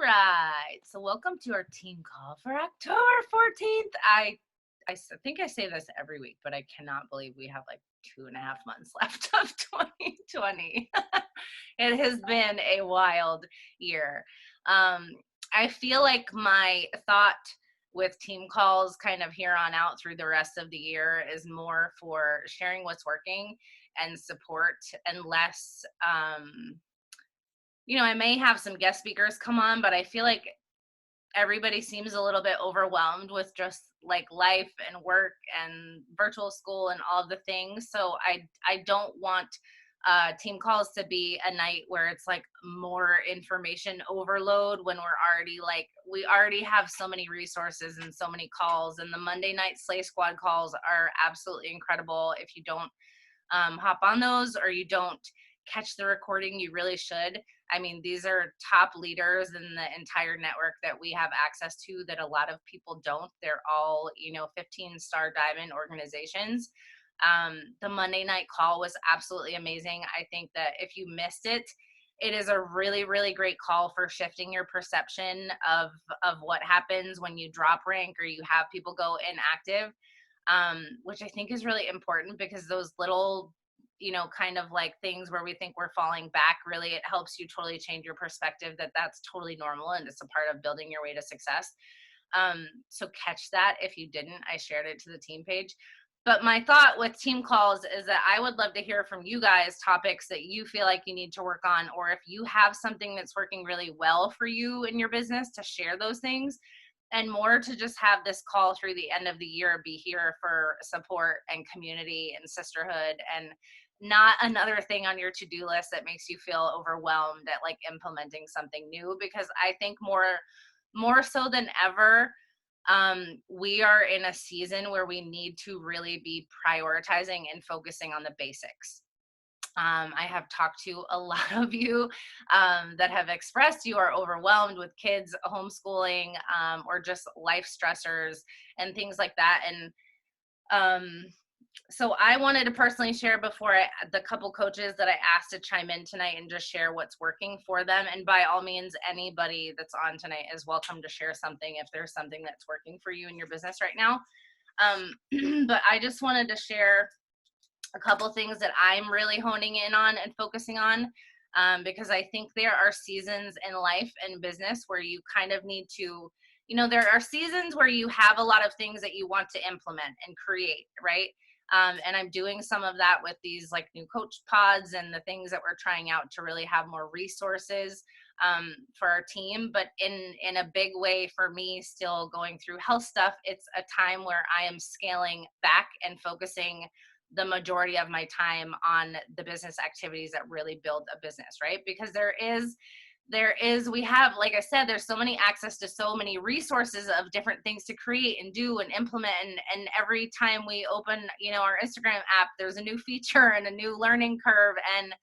right. So welcome to our team call for October 14th. I think I say this every week, but I cannot believe we have like 2.5 months left of 2020. It has been a wild year. Um, I feel like my thought with team calls kind of here on out through the rest of the year is more for sharing what's working and support and less I may have some guest speakers come on, but I feel like everybody seems a little bit overwhelmed with just like life and work and virtual school and all the things. So I don't want team calls to be a night where it's like more information overload when we already have so many resources and so many calls, and the Monday night Slay Squad calls are absolutely incredible. If you don't hop on those or you don't catch the recording, you really should. I mean, these are top leaders in the entire network that we have access to that a lot of people don't. They're all, 15-star diamond organizations. The Monday night call was absolutely amazing. I think that if you missed it, it is a really, really great call for shifting your perception of what happens when you drop rank or you have people go inactive, which I think is really important because those little, kind of like things where we think we're falling back, really, it helps you totally change your perspective that that's totally normal and it's a part of building your way to success. So catch that. If you didn't, I shared it to the team page. But my thought with team calls is that I would love to hear from you guys topics that you feel like you need to work on, or if you have something that's working really well for you in your business, to share those things, and more to just have this call through the end of the year be here for support and community and sisterhood, and not another thing on your to-do list that makes you feel overwhelmed at like implementing something new. Because I think more so than ever, we are in a season where we need to really be prioritizing and focusing on the basics. I have talked to a lot of you that have expressed you are overwhelmed with kids homeschooling, or just life stressors and things like that. And um, so I wanted to personally share before the couple coaches that I asked to chime in tonight and just share what's working for them. And by all means, anybody that's on tonight is welcome to share something if there's something that's working for you in your business right now. But I just wanted to share a couple things that I'm really honing in on and focusing on, because I think there are seasons in life and business where you kind of need to, there are seasons where you have a lot of things that you want to implement and create, right? And I'm doing some of that with these like new coach pods and the things that we're trying out to really have more resources for our team. But in a big way for me, still going through health stuff, it's a time where I am scaling back and focusing the majority of my time on the business activities that really build a business, right? Because we have, like I said, there's so many access to so many resources of different things to create and do and implement. And every time we open, our Instagram app, there's a new feature and a new learning curve. And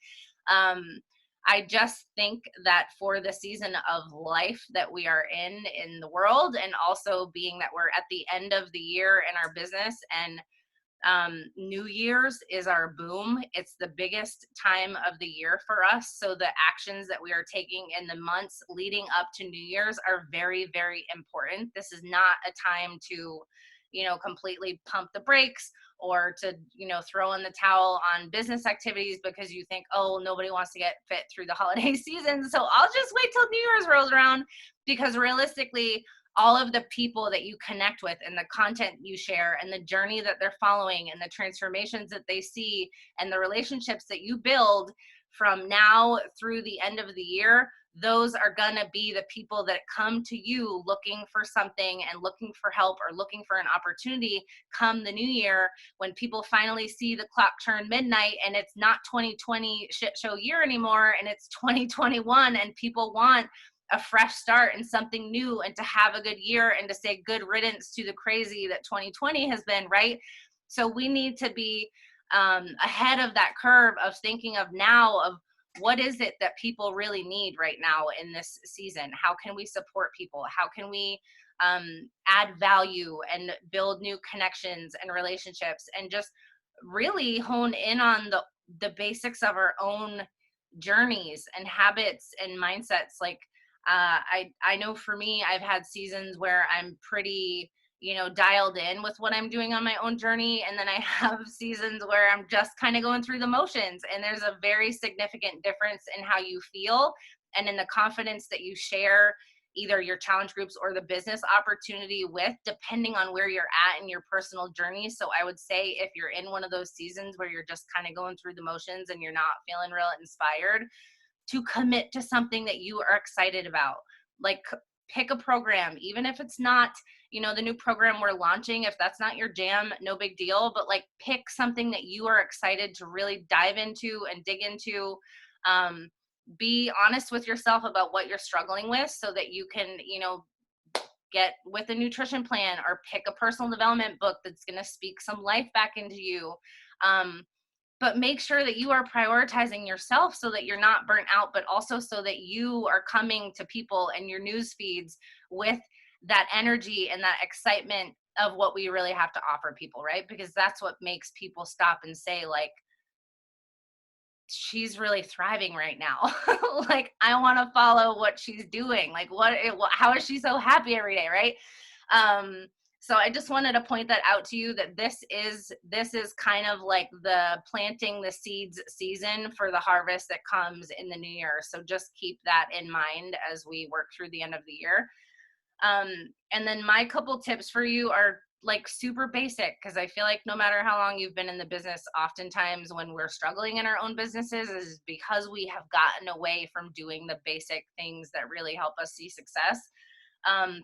I just think that for the season of life that we are in the world, and also being that we're at the end of the year in our business, and New Year's is our boom. It's the biggest time of the year for us. So the actions that we are taking in the months leading up to New Year's are very, very important. This is not a time to, completely pump the brakes or to, throw in the towel on business activities because you think, oh, nobody wants to get fit through the holiday season, so I'll just wait till New Year's rolls around. Because realistically, all of the people that you connect with and the content you share and the journey that they're following and the transformations that they see and the relationships that you build from now through the end of the year, those are going to be the people that come to you looking for something and looking for help or looking for an opportunity come the new year, when people finally see the clock turn midnight and it's not 2020 shit show year anymore and it's 2021, and people want a fresh start and something new and to have a good year and to say good riddance to the crazy that 2020 has been, right? So we need to be ahead of that curve of thinking of now of what is it that people really need right now in this season? How can we support people? How can we add value and build new connections and relationships, and just really hone in on the basics of our own journeys and habits and mindsets? Like, I know for me, I've had seasons where I'm pretty, dialed in with what I'm doing on my own journey. And then I have seasons where I'm just kind of going through the motions. And there's a very significant difference in how you feel and in the confidence that you share either your challenge groups or the business opportunity with, depending on where you're at in your personal journey. So I would say if you're in one of those seasons where you're just kind of going through the motions and you're not feeling real inspired, to commit to something that you are excited about. Like, pick a program, even if it's not, the new program we're launching. If that's not your jam, no big deal, but like pick something that you are excited to really dive into and dig into. Um, be honest with yourself about what you're struggling with so that you can, get with a nutrition plan or pick a personal development book that's going to speak some life back into you. Um, but make sure that you are prioritizing yourself so that you're not burnt out, but also so that you are coming to people and your news feeds with that energy and that excitement of what we really have to offer people, right? Because that's what makes people stop and say, like, she's really thriving right now. Like, I want to follow what she's doing. Like, how is she so happy every day, right? um so I just wanted to point that out to you, that this is kind of like the planting the seeds season for the harvest that comes in the new year. So just keep that in mind as we work through the end of the year. And then my couple tips for you are like super basic, because I feel like no matter how long you've been in the business, oftentimes when we're struggling in our own businesses is because we have gotten away from doing the basic things that really help us see success.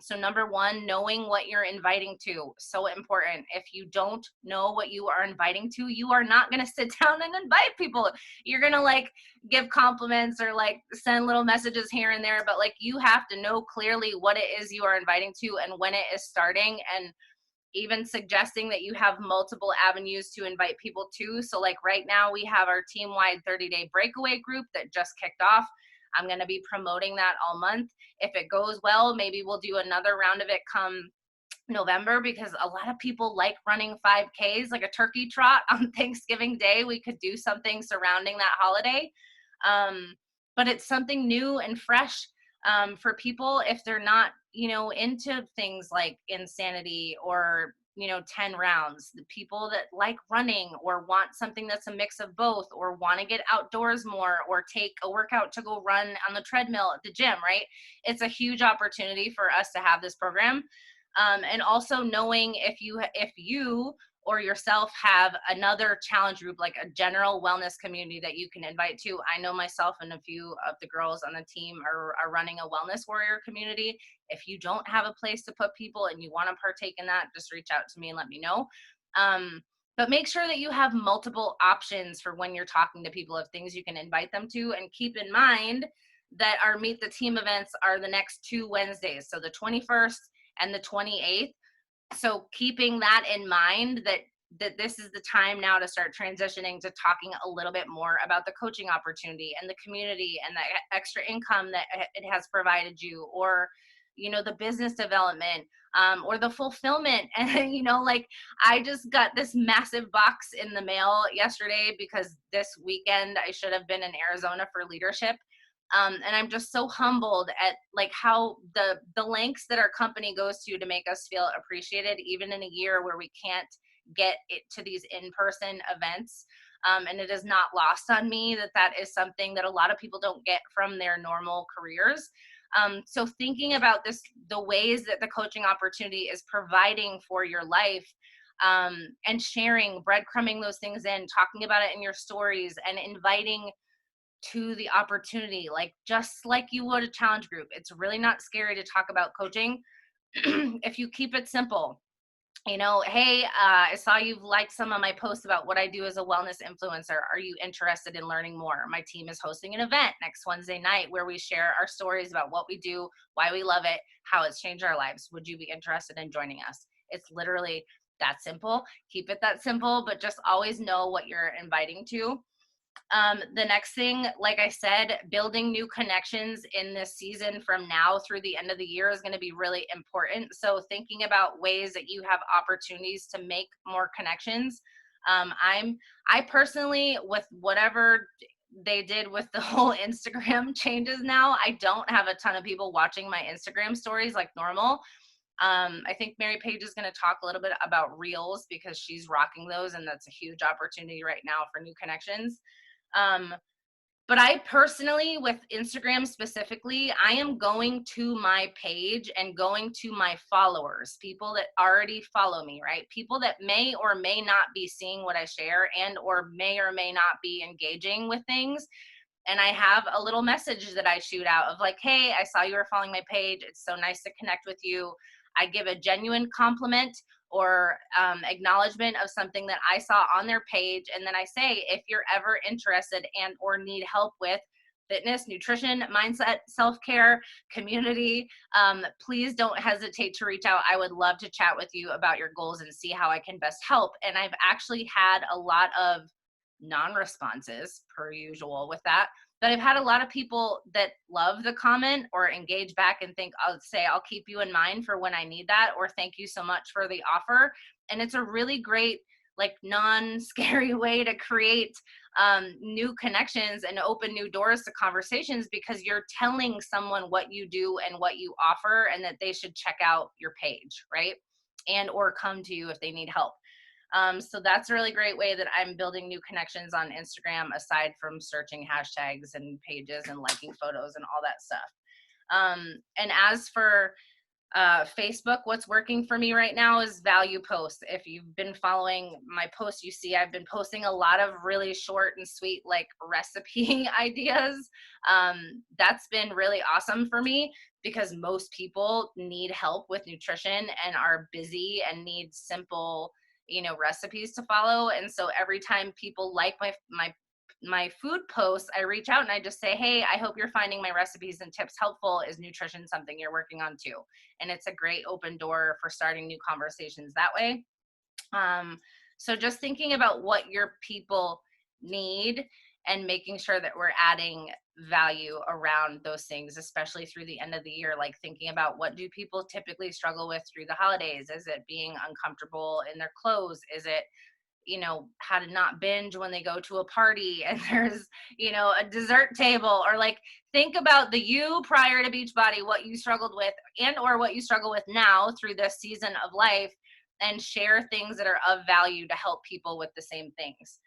So number one, knowing what you're inviting to, so important. If you don't know what you are inviting to, you are not going to sit down and invite people. You're going to like give compliments or like send little messages here and there, but like you have to know clearly what it is you are inviting to and when it is starting, and even suggesting that you have multiple avenues to invite people to. So like right now we have our team-wide 30-day breakaway group that just kicked off. I'm going to be promoting that all month. If it goes well, maybe we'll do another round of it come November, because a lot of people like running 5Ks, like a turkey trot on Thanksgiving Day. We could do something surrounding that holiday. But it's something new and fresh for people if they're not, into things like Insanity or, 10 rounds. The people that like running or want something that's a mix of both, or want to get outdoors more, or take a workout to go run on the treadmill at the gym, right? It's a huge opportunity for us to have this program. And also knowing if you or yourself have another challenge group, like a general wellness community that you can invite to. I know myself and a few of the girls on the team are running a wellness warrior community. If you don't have a place to put people and you want to partake in that, just reach out to me and let me know. But make sure that you have multiple options for when you're talking to people of things you can invite them to. And keep in mind that our Meet the Team events are the next 2 Wednesdays. So the 21st and the 28th. So keeping that in mind, that this is the time now to start transitioning to talking a little bit more about the coaching opportunity and the community and the extra income that it has provided you, or the business development, or the fulfillment. And like, I just got this massive box in the mail yesterday because this weekend I should have been in Arizona for leadership. And I'm just so humbled at like how the lengths that our company goes to make us feel appreciated, even in a year where we can't get it to these in-person events. And it is not lost on me that is something that a lot of people don't get from their normal careers. So thinking about this, the ways that the coaching opportunity is providing for your life, and sharing, breadcrumbing those things in, talking about it in your stories, and inviting to the opportunity, like just like you would a challenge group. It's really not scary to talk about coaching if you keep it simple. Hey, I saw you've liked some of my posts about what I do as a wellness influencer. Are you interested in learning more? My team is hosting an event next Wednesday night where we share our stories about what we do, why we love it, how it's changed our lives. Would you be interested in joining us? It's literally that simple. Keep it that simple, but just always know what you're inviting to. The next thing, like I said, building new connections in this season from now through the end of the year is going to be really important. So thinking about ways that you have opportunities to make more connections. I personally, with whatever they did with the whole Instagram changes now. I don't have a ton of people watching my Instagram stories like normal. I think Mary Paige is going to talk a little bit about Reels because she's rocking those, and that's a huge opportunity right now for new connections. Um, but I personally, with Instagram specifically, I am going to my page and going to my followers, people that already follow me, right? People that may or may not be seeing what I share and or may not be engaging with things. And I have a little message that I shoot out of like, hey, I saw you were following my page. It's so nice to connect with you. I give a genuine compliment or acknowledgement of something that I saw on their page. And then I say, if you're ever interested and or need help with fitness, nutrition, mindset, self-care, community, please don't hesitate to reach out. I would love to chat with you about your goals and see how I can best help. And I've actually had a lot of non-responses per usual with that. But I've had a lot of people that love the comment or engage back and think, I'll say, I'll keep you in mind for when I need that, or thank you so much for the offer. And it's a really great, like non-scary way to create new connections and open new doors to conversations because you're telling someone what you do and what you offer and that they should check out your page, right? And or come to you if they need help. So that's a really great way that I'm building new connections on Instagram, aside from searching hashtags and pages and liking photos and all that stuff. And as for Facebook, what's working for me right now is value posts. If you've been following my posts, you see I've been posting a lot of really short and sweet, like recipe ideas. That's been really awesome for me because most people need help with nutrition and are busy and need simple, recipes to follow. And so every time people like my food posts, I reach out and I just say, hey, I hope you're finding my recipes and tips helpful. Is nutrition something you're working on too? And it's a great open door for starting new conversations that way. So just thinking about what your people need and making sure that we're adding value around those things, especially through the end of the year, like thinking about what do people typically struggle with through the holidays? Is it being uncomfortable in their clothes? Is it, how to not binge when they go to a party and there's, a dessert table, or like think about the you prior to Beachbody, what you struggled with and or what you struggle with now through this season of life, and share things that are of value to help people with the same things.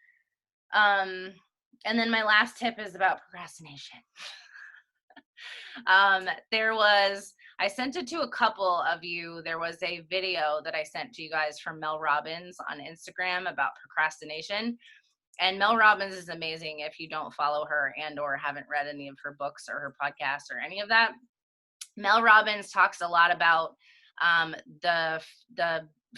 And then my last tip is about procrastination. I sent it to a couple of you. There was a video that I sent to you guys from Mel Robbins on Instagram about procrastination. And Mel Robbins is amazing. If you don't follow her and or haven't read any of her books or her podcasts or any of that, Mel Robbins talks a lot about the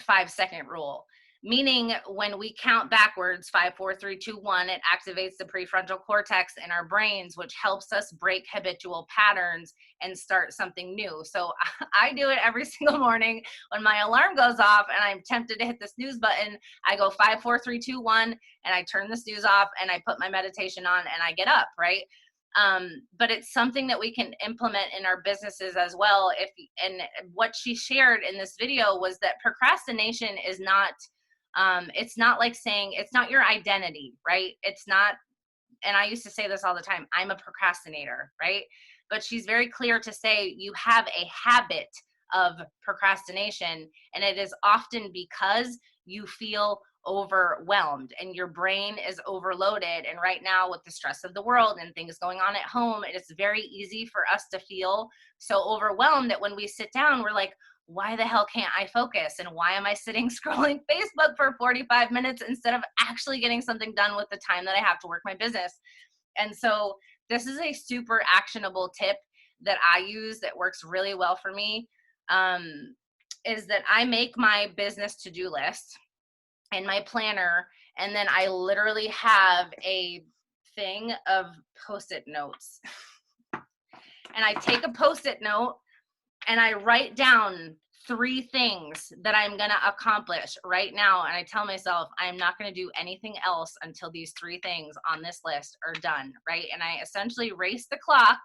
5-second rule. Meaning when we count backwards, 5, 4, 3, 2, 1, it activates the prefrontal cortex in our brains, which helps us break habitual patterns and start something new. So I do it every single morning when my alarm goes off and I'm tempted to hit the snooze button. I go 5, 4, 3, 2, 1, and I turn the snooze off and I put my meditation on and I get up, right? But it's something that we can implement in our businesses as well. And what she shared in this video was that procrastination is not, it's not like saying it's not your identity, right? It's not, and I used to say this all the time, I'm a procrastinator, right? But she's very clear to say you have a habit of procrastination, and it is often because you feel overwhelmed and your brain is overloaded. And right now with the stress of the world and things going on at home, it is very easy for us to feel so overwhelmed that when we sit down, we're like, why the hell can't I focus? And why am I sitting scrolling Facebook for 45 minutes instead of actually getting something done with the time that I have to work my business? And so this is a super actionable tip that I use that works really well for me, is that I make my business to-do list in my planner, and then I literally have a thing of Post-it notes. And I take a Post-it note and I write down 3 things that I'm going to accomplish right now. And I tell myself, I'm not going to do anything else until these 3 things on this list are done, right? And I essentially race the clock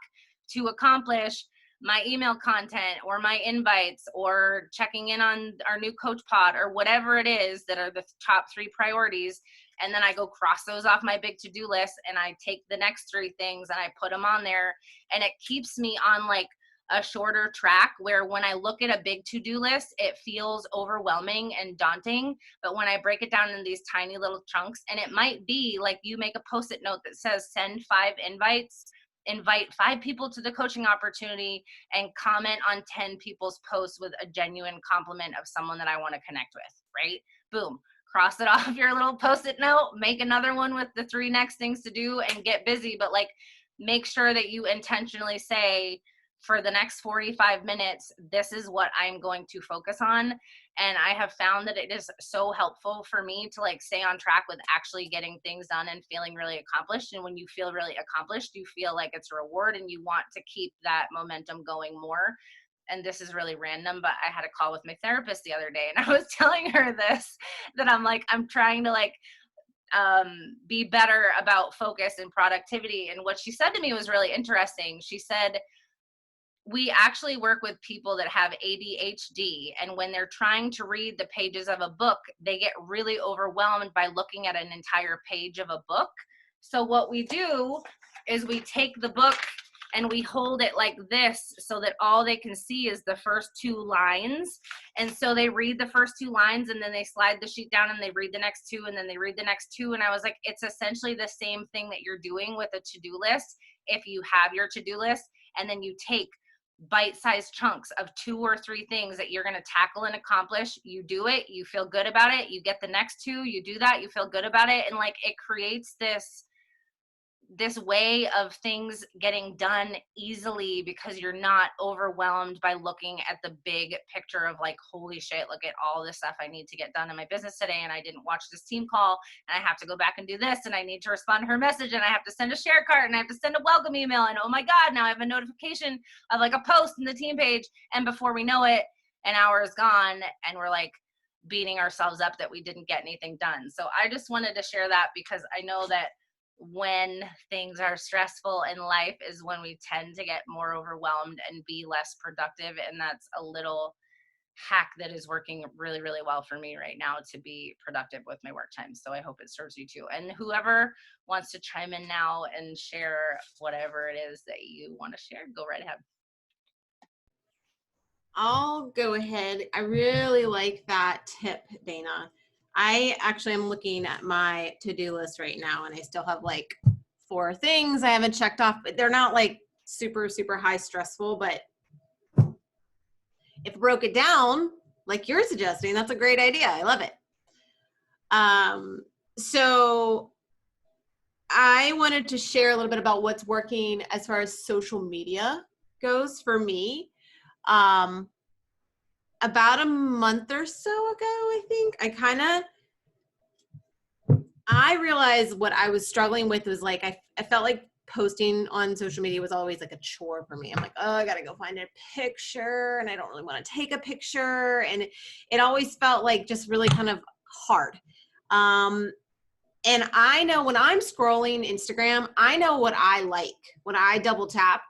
to accomplish my email content or my invites or checking in on our new coach pod or whatever it is that are the top 3 priorities. And then I go cross those off my big to-do list, and I take the next 3 things and I put them on there, and it keeps me on like a shorter track, where when I look at a big to-do list, it feels overwhelming and daunting. But when I break it down in these tiny little chunks, and it might be like you make a post-it note that says send 5 invites, invite 5 people to the coaching opportunity, and comment on 10 people's posts with a genuine compliment of someone that I want to connect with, right? Boom. Cross it off your little post-it note, make another one with the 3 next things to do, and get busy. But like, make sure that you intentionally say, for the next 45 minutes, this is what I'm going to focus on. And I have found that it is so helpful for me to like stay on track with actually getting things done and feeling really accomplished. And when you feel really accomplished, you feel like it's a reward, and you want to keep that momentum going more. And this is really random, but I had a call with my therapist the other day, and I was telling her this, that I'm like, I'm trying to like be better about focus and productivity. And what she said to me was really interesting. She said, we actually work with people that have ADHD, and when they're trying to read the pages of a book, they get really overwhelmed by looking at an entire page of a book. So what we do is we take the book and we hold it like this so that all they can see is the first 2 lines. And so they read the first 2 lines, and then they slide the sheet down and they read the next 2, and then they read the next 2. And I was like, it's essentially the same thing that you're doing with a to-do list. If you have your to-do list, and then you take bite-sized chunks of 2 or 3 things that you're going to tackle and accomplish, you do it, you feel good about it, you get the next 2, you do that, you feel good about it. And like, it creates this way of things getting done easily, because you're not overwhelmed by looking at the big picture of like, holy shit, look at all this stuff I need to get done in my business today, and I didn't watch this team call, and I have to go back and do this, and I need to respond to her message, and I have to send a share card, and I have to send a welcome email, and oh my God, now I have a notification of like a post in the team page. And before we know it, an hour is gone, and we're like beating ourselves up that we didn't get anything done. So I just wanted to share that, because I know that when things are stressful in life is when we tend to get more overwhelmed and be less productive. And that's a little hack that is working really, really well for me right now to be productive with my work time. So I hope it serves you too. And whoever wants to chime in now and share whatever it is that you want to share, go right ahead. I'll go ahead. I really like that tip, Dana. I actually am looking at my to-do list right now, and I still have like 4 things I haven't checked off, but they're not like super, super high stressful. But if I broke it down like you're suggesting, that's a great idea. I love it. So I wanted to share a little bit about what's working as far as social media goes for me. About a month or so ago, I think, I realized what I was struggling with was like, I felt like posting on social media was always like a chore for me. I'm like, oh, I got to go find a picture, and I don't really want to take a picture. And it always felt like just really kind of hard. And I know when I'm scrolling Instagram, I know what I like. When I double tap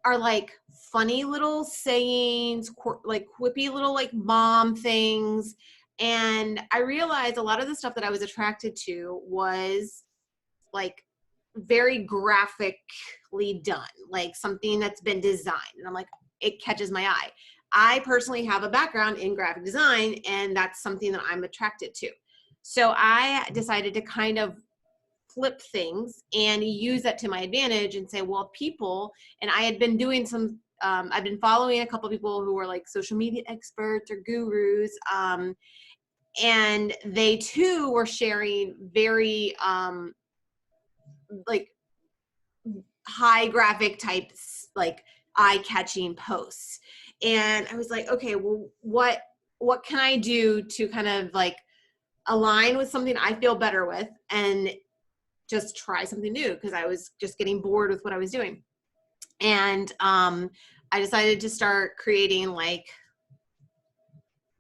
are like funny little sayings, like quippy little like mom things. And I realized a lot of the stuff that I was attracted to was like very graphically done, like something that's been designed. And I'm like, it catches my eye. I personally have a background in graphic design, and that's something that I'm attracted to. So I decided to kind of flip things and use that to my advantage and say, well, people, and I had been doing some, I've been following a couple of people who are like social media experts or gurus. And they too were sharing very like high graphic types, like eye-catching posts. And I was like, okay, well, what can I do to kind of like align with something I feel better with and just try something new, because I was just getting bored with what I was doing. And I decided to start creating like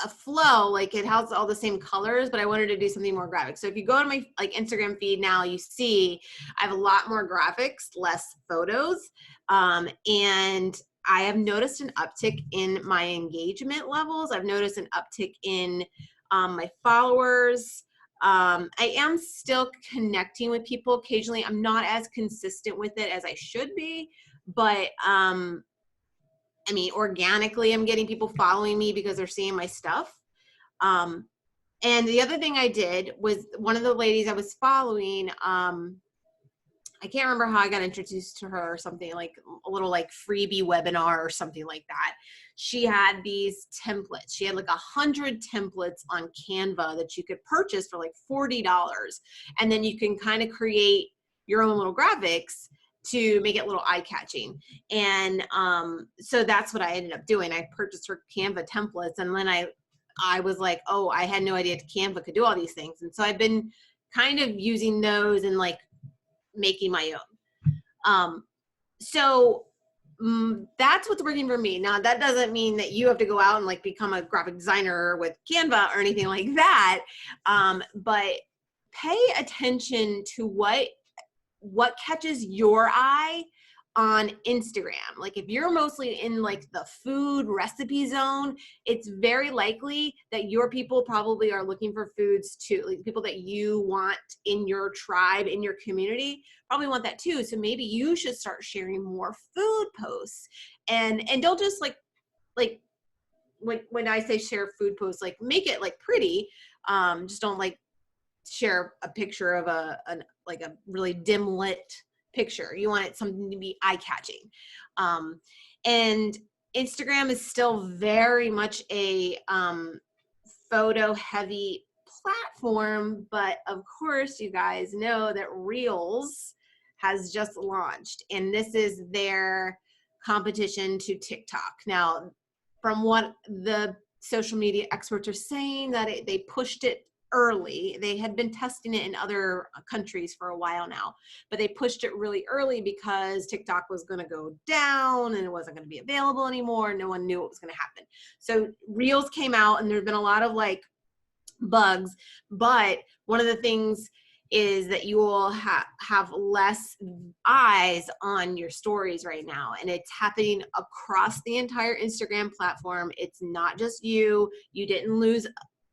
a flow, like it has all the same colors, but I wanted to do something more graphic. So if you go to my like Instagram feed now, you see I have a lot more graphics, less photos. And I have noticed an uptick in my engagement levels. I've noticed an uptick in my followers. I am still connecting with people occasionally. I'm not as consistent with it as I should be, but I mean, organically, I'm getting people following me because they're seeing my stuff. And the other thing I did was one of the ladies I was following, I can't remember how I got introduced to her or something, like a little like freebie webinar or something like that. She had these templates. She had like 100 templates on Canva that you could purchase for like $40. And then you can kind of create your own little graphics to make it a little eye-catching. And so that's what I ended up doing. I purchased her Canva templates, and then I was like, oh, I had no idea Canva could do all these things. And so I've been kind of using those and like making my own. So that's what's working for me. Now, that doesn't mean that you have to go out and like become a graphic designer with Canva or anything like that. But pay attention to what catches your eye on Instagram. Like if you're mostly in like the food recipe zone, it's very likely that your people probably are looking for foods too. Like people that you want in your tribe, in your community, probably want that too. So maybe you should start sharing more food posts, and don't just like when I say share food posts, like make it like pretty. Just don't like share a picture of a really dim lit picture. You want it something to be eye-catching. And Instagram is still very much a photo heavy platform, but of course you guys know that Reels has just launched, and this is their competition to TikTok. Now, from what the social media experts are saying, that they pushed it early. They had been testing it in other countries for a while now, but they pushed it really early because TikTok was going to go down and it wasn't going to be available anymore. No one knew what was going to happen. So Reels came out, and there's been a lot of like bugs, but one of the things is that you will have less eyes on your stories right now, and it's happening across the entire Instagram platform. It's not just you didn't lose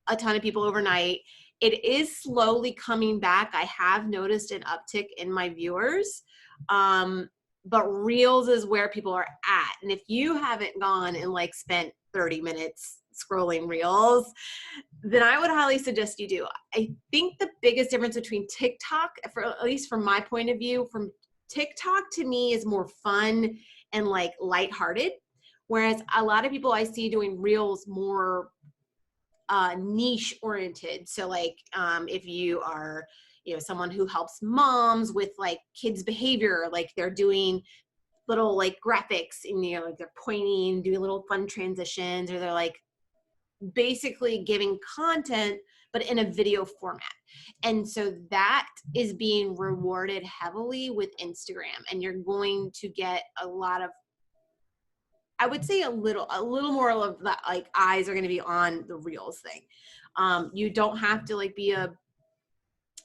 a ton of people overnight. It is slowly coming back. I have noticed an uptick in my viewers, but Reels is where people are at. And if you haven't gone and like spent 30 minutes scrolling Reels, then I would highly suggest you do. I think the biggest difference between TikTok, at least from my point of view, from TikTok to me is more fun and like lighthearted, whereas a lot of people I see doing Reels more niche oriented. So like if you are someone who helps moms with like kids behavior, like they're doing little like graphics and like they're pointing, doing little fun transitions, or they're like basically giving content but in a video format. And so that is being rewarded heavily with Instagram, and you're going to get a lot of, I would say a little more of that, like eyes are going to be on the Reels thing. You don't have to like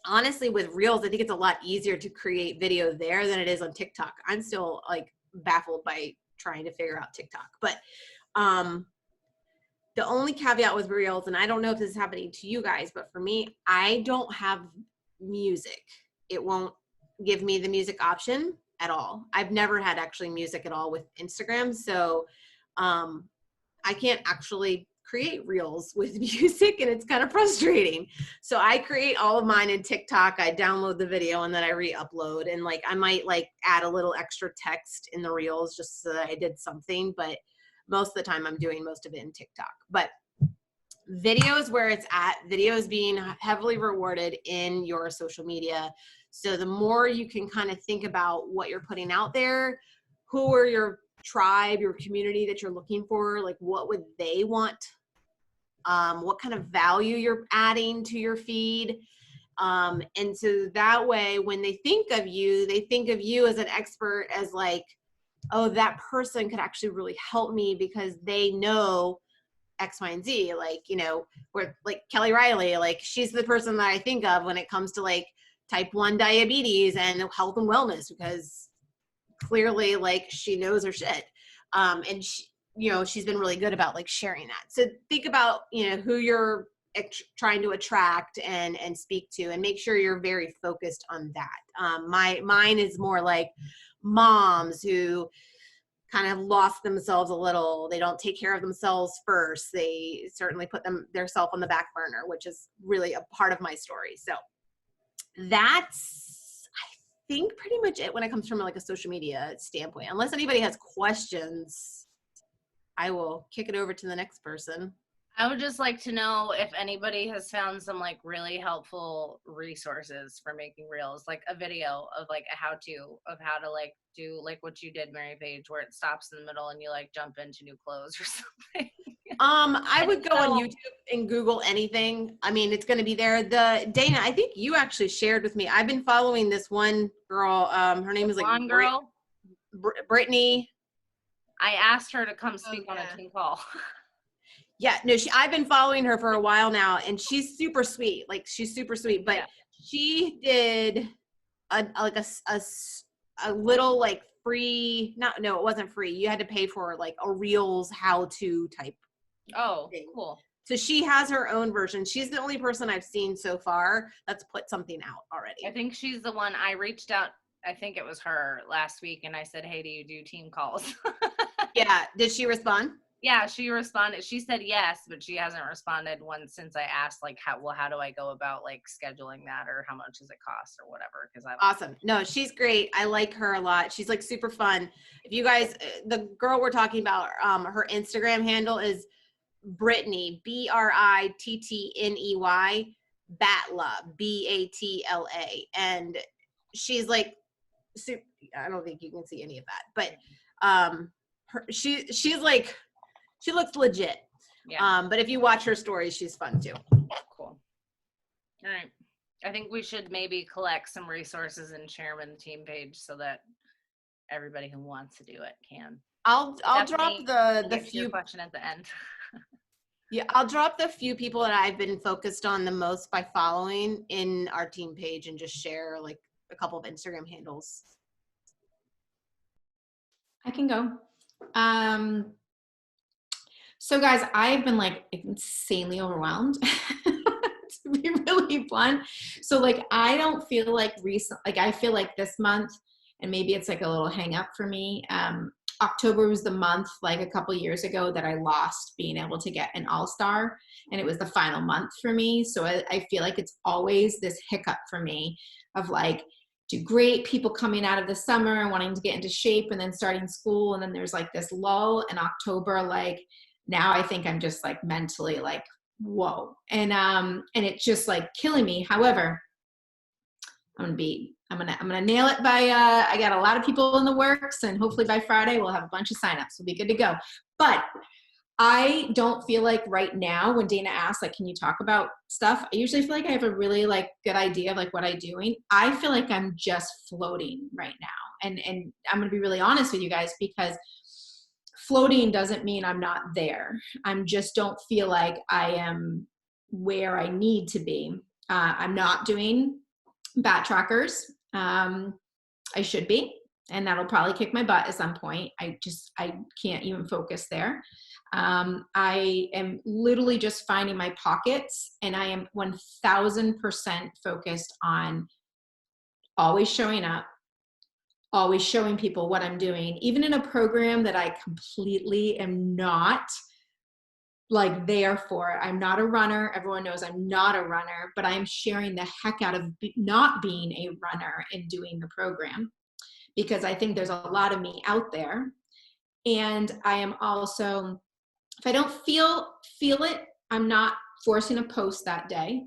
honestly with Reels, I think it's a lot easier to create video there than it is on TikTok. I'm still like baffled by trying to figure out TikTok, but the only caveat with Reels, and I don't know if this is happening to you guys, but for me, I don't have music. It won't give me the music option at all. I've never had actually music at all with Instagram. So I can't actually create Reels with music, and it's kind of frustrating. So I create all of mine in TikTok. I download the video and then I re-upload, and like I might like add a little extra text in the Reels just so that I did something, but most of the time I'm doing most of it in TikTok. But video is where it's at. Video is being heavily rewarded in your social media. So the more you can kind of think about what you're putting out there, who are your tribe, your community that you're looking for, like what would they want, what kind of value you're adding to your feed. And so that way, when they think of you as an expert, as like, oh, that person could actually really help me because they know X, Y, and Z. Like, where like Kelly Riley, like she's the person that I think of when it comes to like type 1 diabetes and health and wellness, because clearly like she knows her shit. And she, she's been really good about like sharing that. So think about, who your trying to attract and speak to, and make sure you're very focused on that. Mine is more like moms who kind of lost themselves a little. They don't take care of themselves first. They certainly put theirself on the back burner, which is really a part of my story. So that's, I think, pretty much it when it comes from like a social media standpoint. Unless anybody has questions, I will kick it over to the next person. I would just like to know if anybody has found some like really helpful resources for making reels, like a video of like a how-to of how to like do like what you did, Mary Paige, where it stops in the middle and you like jump into new clothes or something. I would go on YouTube and Google anything. I mean, it's going to be there. Dana, I think you actually shared with me. I've been following this one girl. Her name is like blonde girl. Brittany. I asked her to come speak on a team call. Yeah, no, I've been following her for a while now, and she's super sweet. Like, she's super sweet, but she did a little like free, no, it wasn't free. You had to pay for like a Reels how-to type. Oh, thing. cool. So she has her own version. She's the only person I've seen so far that's put something out already. I think she's the one. I reached out, I think it was her last week, and I said, hey, do you do team calls? Yeah. Did she respond? Yeah, she responded. She said yes, but she hasn't responded once since I asked, like, how do I go about like scheduling that, or how much does it cost, or whatever? Because awesome. No, she's great. I like her a lot. She's like super fun. If you guys, the girl we're talking about, her Instagram handle is Brittany, Brittney, Batla, Batla, and she's like, I don't think you can see any of that, but she's like, she looks legit. Yeah. But if you watch her stories, she's fun too. Cool. All right. I think we should maybe collect some resources and share them in the team page so that everybody who wants to do it can. I'll drop the few question at the end. Yeah, I'll drop the few people that I've been focused on the most by following in our team page, and just share like a couple of Instagram handles. I can go. So guys, I've been like insanely overwhelmed to be really blunt. So like, I don't feel like I feel like this month, and maybe it's like a little hang up for me. October was the month like a couple years ago that I lost being able to get an all-star, and it was the final month for me. So I feel like it's always this hiccup for me of like, do great, people coming out of the summer and wanting to get into shape and then starting school. And then there's like this lull in October. Like now I think I'm just like mentally like, whoa. And it's just like killing me. However, I'm gonna nail it by, I got a lot of people in the works, and hopefully by Friday we'll have a bunch of signups. We'll be good to go. But I don't feel like right now, when Dana asks, like, can you talk about stuff? I usually feel like I have a really like good idea of like what I'm doing. I feel like I'm just floating right now. And I'm going to be really honest with you guys, because floating doesn't mean I'm not there. I'm just don't feel like I am where I need to be. I'm not doing bat trackers. I should be, and that'll probably kick my butt at some point. I can't even focus there. I am literally just finding my pockets, and I am 1000% focused on always showing up, always showing people what I'm doing, even in a program that I completely am not like there for. I'm not a runner. Everyone knows I'm not a runner, but I'm sharing the heck out of not being a runner and doing the program, because I think there's a lot of me out there. And I am also, if I don't feel it, I'm not forcing a post that day,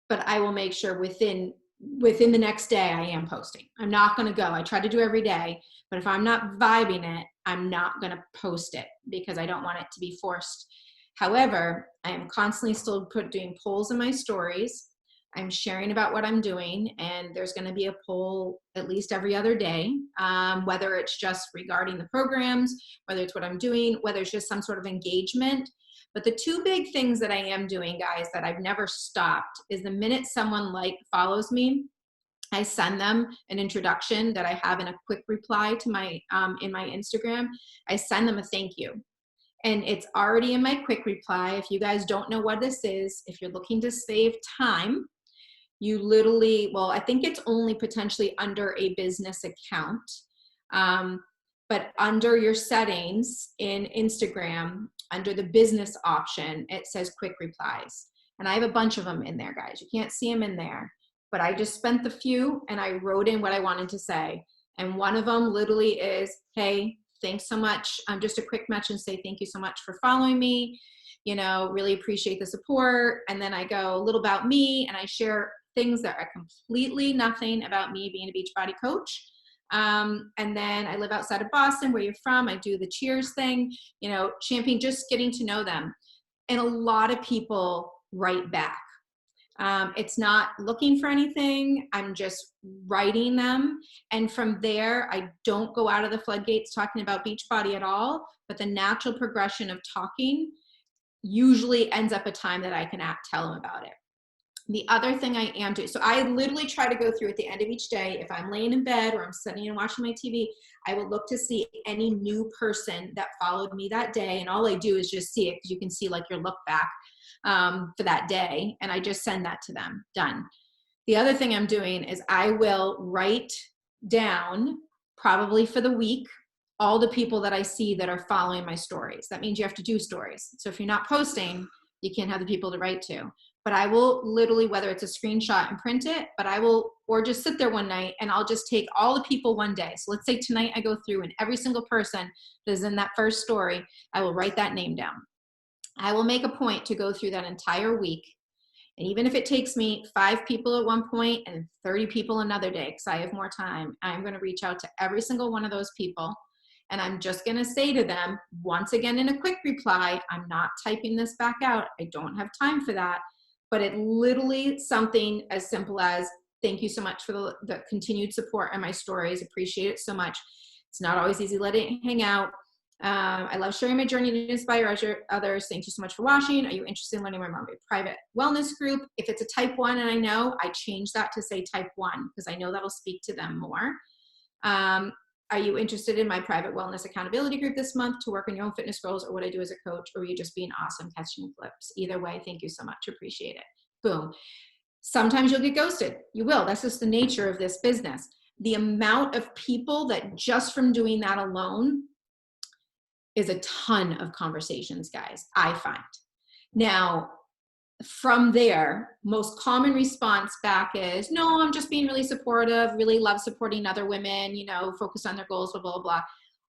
but I will make sure within the next day I am posting. I'm not going to go. I try to do every day, but if I'm not vibing it, I'm not going to post it, because I don't want it to be forced. However, I am constantly still doing polls in my stories. I'm sharing about what I'm doing, and there's going to be a poll at least every other day, whether it's just regarding the programs, whether it's what I'm doing, whether it's just some sort of engagement. But the two big things that I am doing, guys, that I've never stopped is the minute someone follows me, I send them an introduction that I have in a quick reply to my in my Instagram. I send them a thank you. and it's already in my quick reply. If you guys don't know what this is, if you're looking to save time, you literally, well, I think it's only potentially under a business account. But under your settings in Instagram, under the business option, it says quick replies. And I have a bunch of them in there, guys. You can't see them in there, but I just spent the few and I wrote in what I wanted to say. And one of them literally is, hey, thanks so much. Just a quick mention, say thank you so much for following me. You know, really appreciate the support. And then I go a little about me and I share things that are completely nothing about me being a Beachbody coach. And then I live outside of Boston, where you're from. I do the cheers thing, you know, champagne, just getting to know them. And a lot of people write back. It's not looking for anything. I'm just writing them. And from there, I don't go out of the floodgates talking about Beachbody at all, but the natural progression of talking usually ends up a time that I can tell them about it. The other thing I am doing, so I literally try to go through at the end of each day, if I'm laying in bed or I'm sitting and watching my TV, I will look to see any new person that followed me that day. And all I do is just see it, because you can see like your look back for that day. And I just send that to them. Done. The other thing I'm doing is I will write down, probably for the week, all the people that I see that are following my stories. That means you have to do stories. So if you're not posting, you can't have the people to write to. But I will literally, whether it's a screenshot and print it, but I will, or just sit there one night and I'll just take all the people one day. So let's say tonight I go through and every single person that is in that first story, I will write that name down. I will make a point to go through that entire week. And even if it takes me 5 people at one point and 30 people another day, because I have more time, I'm going to reach out to every single one of those people. And I'm just going to say to them, once again, in a quick reply, I'm not typing this back out. I don't have time for that. But it literally something as simple as, thank you so much for the continued support on my stories. Appreciate it so much. It's not always easy letting it hang out. I love sharing my journey to inspire others. Thank you so much for watching. Are you interested in learning more about my private wellness group? If it's a type 1 and I know, I change that to say type 1 because I know that'll speak to them more. Are you interested in my private wellness accountability group this month to work on your own fitness goals, or what I do as a coach, or are you just being awesome catching flips? Either way, thank you so much. Appreciate it. Boom. Sometimes you'll get ghosted. You will. That's just the nature of this business. The amount of people that just from doing that alone is a ton of conversations, guys, I find. Now, from there, most common response back is, no, I'm just being really supportive, really love supporting other women, you know, focus on their goals, blah, blah, blah.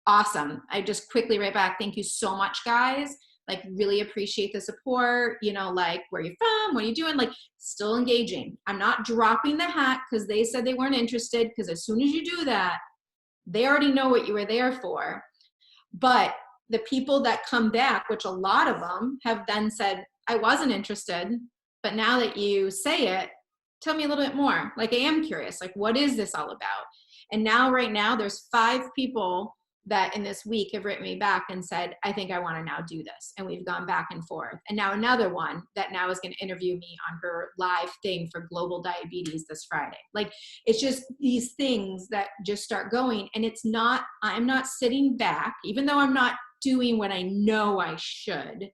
Awesome. I just quickly write back, thank you so much, guys. Like, really appreciate the support, you know, like, where are you from? What are you doing? Like, still engaging. I'm not dropping the hat because they said they weren't interested, because as soon as you do that, they already know what you were there for. But the people that come back, which a lot of them have then said, I wasn't interested, but now that you say it, tell me a little bit more. Like, I am curious, like, what is this all about? And now, right now, there's 5 people that in this week have written me back and said, I think I want to now do this. And we've gone back and forth. And now another one that now is going to interview me on her live thing for global diabetes this Friday. Like, it's just these things that just start going. And it's not, I'm not sitting back, even though I'm not doing what I know I should.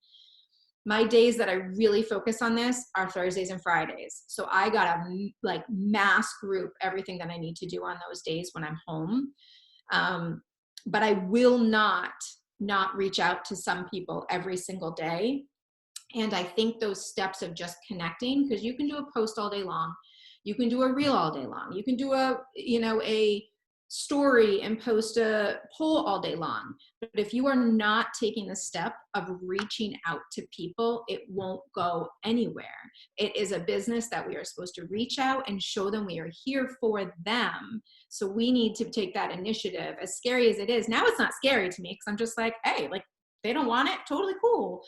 My days that I really focus on this are Thursdays and Fridays. So I got to like mass group everything that I need to do on those days when I'm home. But I will not reach out to some people every single day. And I think those steps of just connecting, because you can do a post all day long. You can do a reel all day long. You can do a story and post a poll all day long. But if you are not taking the step of reaching out to people, it won't go anywhere. It is a business that we are supposed to reach out and show them we are here for them. So we need to take that initiative. As scary as it is, now it's not scary to me because I'm just like, hey, like, they don't want it, totally cool.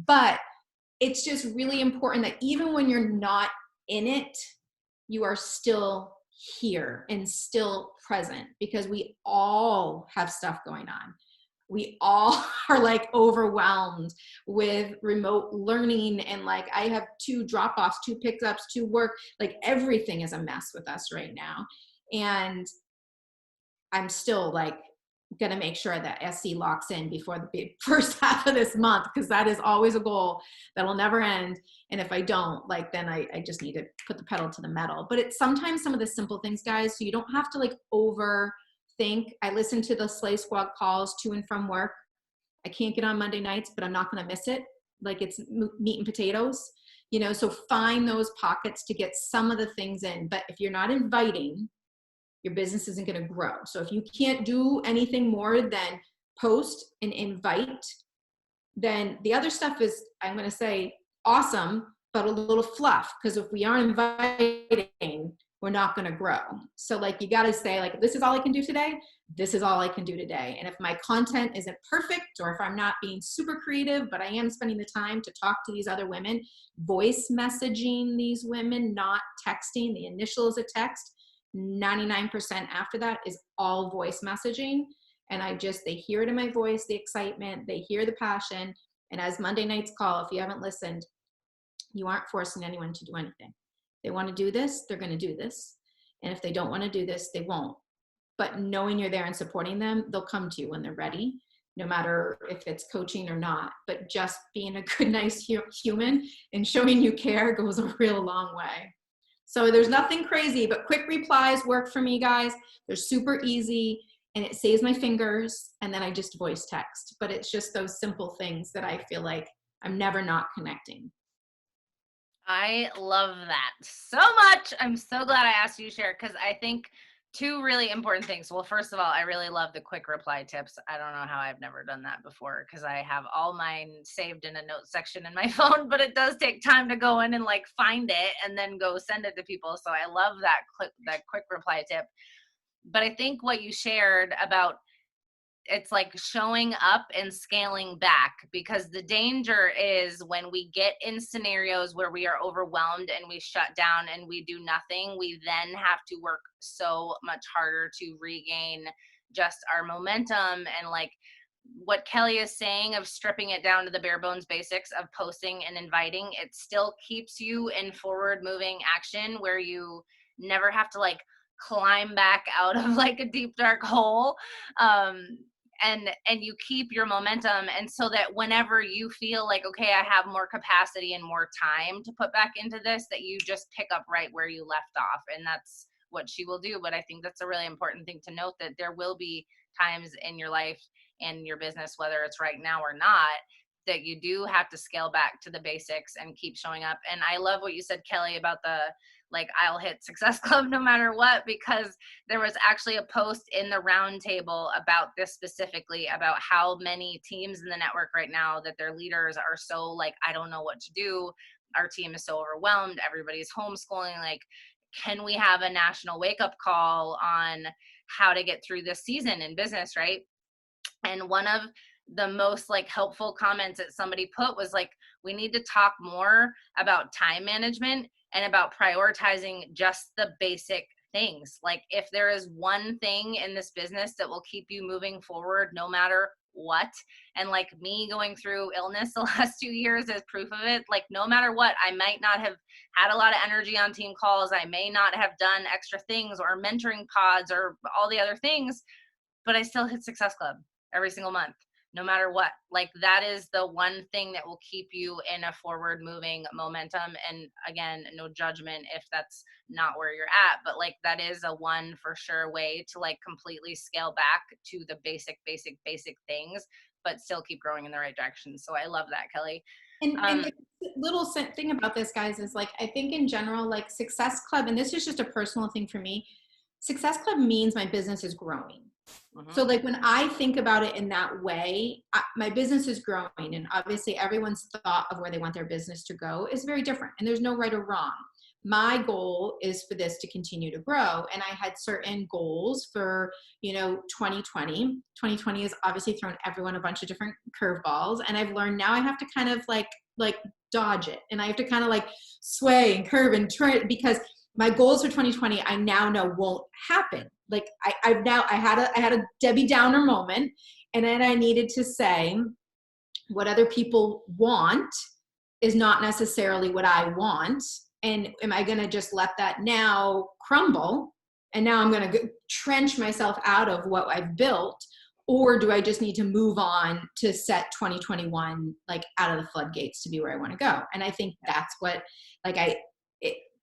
But it's just really important that even when you're not in it, you are still here and still present, because we all have stuff going on. We all are like overwhelmed with remote learning, and like I have 2 drop-offs, 2 pickups, 2 work, like everything is a mess with us right now. And I'm still like going to make sure that SC locks in before the first half of this month, because that is always a goal that will never end. And if I don't, like, then I just need to put the pedal to the metal. But it's sometimes some of the simple things, guys, so you don't have to like overthink. I listen to the Slay Squad calls to and from work. I can't get on Monday nights, but I'm not going to miss it. Like, it's meat and potatoes, you know, so find those pockets to get some of the things in. But if you're not inviting, your business isn't going to grow. So if you can't do anything more than post and invite, then the other stuff is, I'm going to say, awesome, but a little fluff. Because if we aren't inviting, we're not going to grow. So like, you got to say like, this is all I can do today. This is all I can do today. And if my content isn't perfect, or if I'm not being super creative, but I am spending the time to talk to these other women, voice messaging these women, not texting. The initial is a text. 99% after that is all voice messaging. And they hear it in my voice, the excitement, they hear the passion. And as Monday nights call, if you haven't listened, you aren't forcing anyone to do anything. They want to do this, they're going to do this. And if they don't want to do this, they won't. But knowing you're there and supporting them, they'll come to you when they're ready, no matter if it's coaching or not. But just being a good, nice human and showing you care goes a real long way. So there's nothing crazy, but quick replies work for me, guys. They're super easy and it saves my fingers. And then I just voice text. But it's just those simple things that I feel like I'm never not connecting. I love that so much. I'm so glad I asked you to share, because I think two really important things. Well, first of all, I really love the quick reply tips. I don't know how I've never done that before, because I have all mine saved in a note section in my phone, but it does take time to go in and like find it and then go send it to people. So I love that quick reply tip. But I think what you shared about, it's like showing up and scaling back, because the danger is when we get in scenarios where we are overwhelmed and we shut down and we do nothing, we then have to work so much harder to regain just our momentum. And like what Kelly is saying of stripping it down to the bare bones basics of posting and inviting, it still keeps you in forward moving action where you never have to like climb back out of like a deep dark hole. And you keep your momentum, and so that whenever you feel like, okay, I have more capacity and more time to put back into this, that you just pick up right where you left off. And that's what she will do. But I think that's a really important thing to note, that there will be times in your life and your business, whether it's right now or not, that you do have to scale back to the basics and keep showing up. And I love what you said, Kelly, about the like, I'll hit Success Club no matter what, because there was actually a post in the roundtable about this specifically, about how many teams in the network right now that their leaders are so like, I don't know what to do. Our team is so overwhelmed. Everybody's homeschooling. Like, can we have a national wake up call on how to get through this season in business, right? And one of the most like helpful comments that somebody put was like, we need to talk more about time management and about prioritizing just the basic things. Like, if there is one thing in this business that will keep you moving forward no matter what, and like me going through illness the last 2 years is proof of it. Like, no matter what, I might not have had a lot of energy on team calls, I may not have done extra things or mentoring pods or all the other things, but I still hit Success Club every single month, no matter what. Like, that is the one thing that will keep you in a forward moving momentum. And again, no judgment if that's not where you're at, but like, that is a one for sure way to like completely scale back to the basic things, but still keep growing in the right direction. So I love that, Kelly. And the little thing about this, guys, is like, I think in general, like Success Club, and this is just a personal thing for me, Success Club means my business is growing. Mm-hmm. So like, when I think about it in that way, my business is growing, and obviously everyone's thought of where they want their business to go is very different, and there's no right or wrong. My goal is for this to continue to grow. And I had certain goals for, 2020. 2020 has obviously thrown everyone a bunch of different curveballs. And I've learned now I have to kind of like dodge it. And I have to kind of like sway and curve and turn, because my goals for 2020, I now know won't happen. Like I had a Debbie Downer moment, and then I needed to say what other people want is not necessarily what I want. And am I going to just let that now crumble? And now I'm going to trench myself out of what I've built? or do I just need to move on to set 2021 like out of the floodgates to be where I want to go? And I think that's what, like,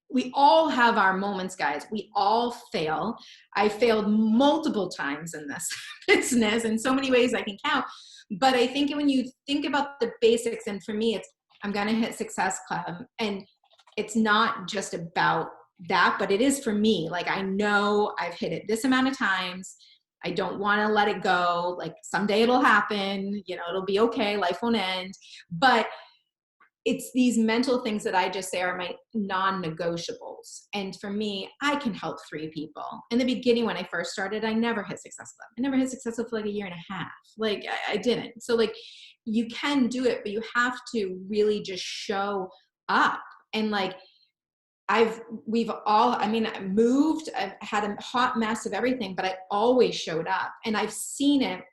we all have our moments, guys. We all fail. I failed multiple times in this business in so many ways I can count. But I think when you think about the basics, and for me, it's, I'm going to hit Success Club. And it's not just about that, but it is for me. Like, I know I've hit it this amount of times. I don't want to let it go. Like, someday it'll happen, you know, it'll be okay. Life won't end. But it's these mental things that I just say are my non-negotiables. And for me, I can help 3 people. In the beginning, when I first started, I never hit Success Club. I never hit Success Club for like a year and a half. Like, I didn't. So like, you can do it, but you have to really just show up. And like, we've all, I mean, I moved, I've had a hot mess of everything, but I always showed up. And I've seen it.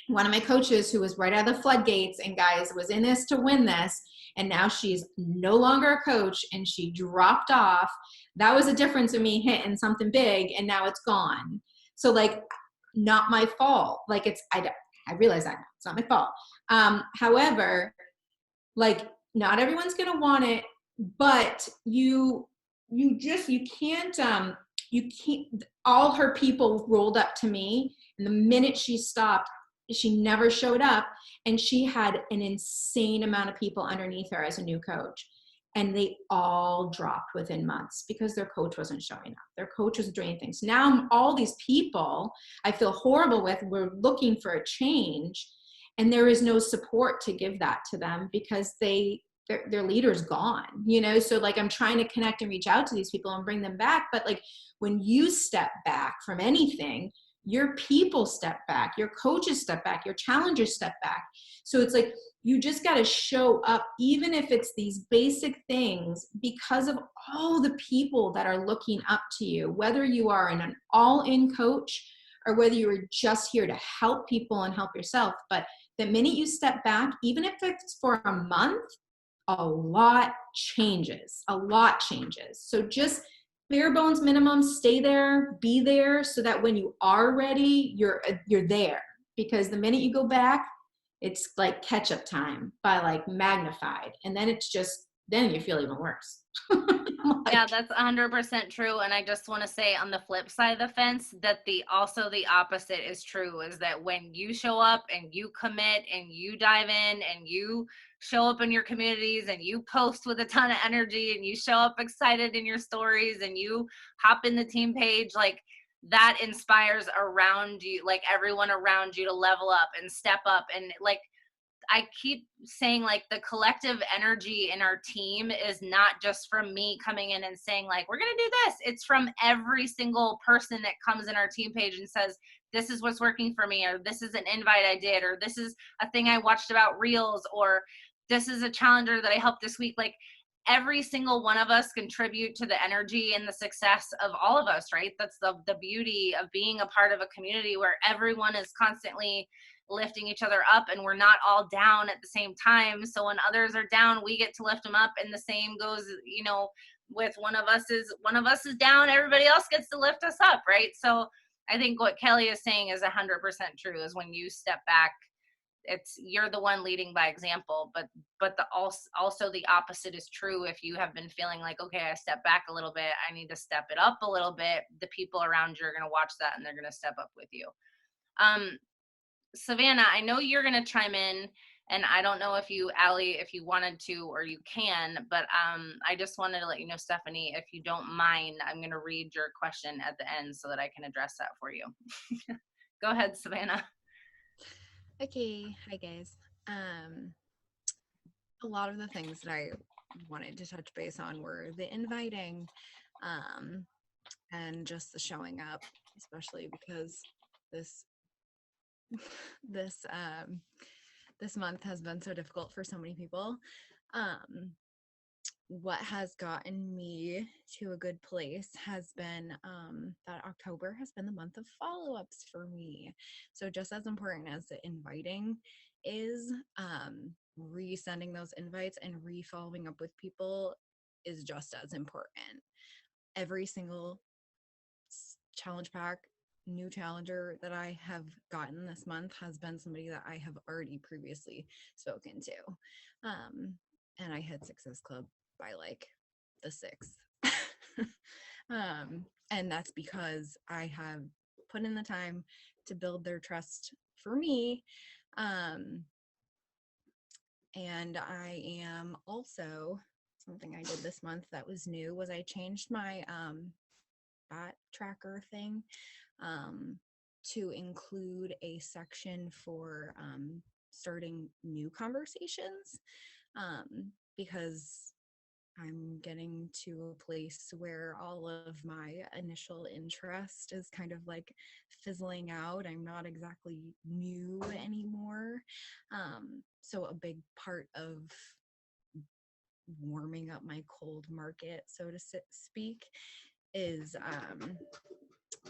One of my coaches who was right out of the floodgates and guys was in this to win this. And now she's no longer a coach and she dropped off. That was a difference in me hitting something big and now it's gone. So like, not my fault. Like I realize that now. It's not my fault. However, like, not everyone's going to want it, but you can't, all her people rolled up to me, and the minute she stopped, she never showed up, and she had an insane amount of people underneath her as a new coach, and they all dropped within months because their coach wasn't showing up. Their coach was doing things. Now all these people I feel horrible with, we're looking for a change, and there is no support to give that to them because their leader's gone, you know? So like, I'm trying to connect and reach out to these people and bring them back. But like, when you step back from anything, your people step back, your coaches step back, your challengers step back. So it's like, you just got to show up, even if it's these basic things, because of all the people that are looking up to you, whether you are an all-in coach or whether you are just here to help people and help yourself. But the minute you step back, even if it's for a month, a lot changes. So just bare bones minimum, stay there, be there, so that when you are ready, you're there. Because the minute you go back, it's like catch-up time by like magnified. And then it's just, then you feel even worse. Like, yeah, that's 100% true. And I just want to say, on the flip side of the fence, that also the opposite is true, is that when you show up and you commit and you dive in and you show up in your communities and you post with a ton of energy and you show up excited in your stories and you hop in the team page, like, that inspires around you, like everyone around you, to level up and step up. And like, I keep saying, like, the collective energy in our team is not just from me coming in and saying, like, we're going to do this. It's from every single person that comes in our team page and says, this is what's working for me, or this is an invite I did, or this is a thing I watched about Reels, or this is a challenger that I helped this week. Like, every single one of us contribute to the energy and the success of all of us, right? That's the beauty of being a part of a community where everyone is constantly lifting each other up, and we're not all down at the same time. So when others are down, we get to lift them up, and the same goes, you know, with one of us is down, everybody else gets to lift us up, right? So I think what Kelly is saying is 100% true, is when you step back, you're the one leading by example. But also the opposite is true. If you have been feeling like, okay, I step back a little bit, I need to step it up a little bit, the people around you are going to watch that and they're going to step up with you. Savanna, I know you're going to chime in, and I don't know if you, Allie, if you wanted to or you can, but I just wanted to let you know, Stephanie, if you don't mind, I'm going to read your question at the end so that I can address that for you. Go ahead, Savanna. Okay. Hi, guys. A lot of the things that I wanted to touch base on were the inviting and just the showing up, especially because this month has been so difficult for so many people. What has gotten me to a good place has been that October has been the month of follow-ups for me. So just as important as the inviting is, resending those invites and re-following up with people is just as important. Every single challenge pack new challenger that I have gotten this month has been somebody that I have already previously spoken to. And I hit Success Club by like the 6th. And that's because I have put in the time to build their trust for me. And I am also, something I did this month that was new was I changed my bot tracker thing to include a section for starting new conversations, because I'm getting to a place where all of my initial interest is kind of like fizzling out. I'm not exactly new anymore. So a big part of warming up my cold market, so to speak, is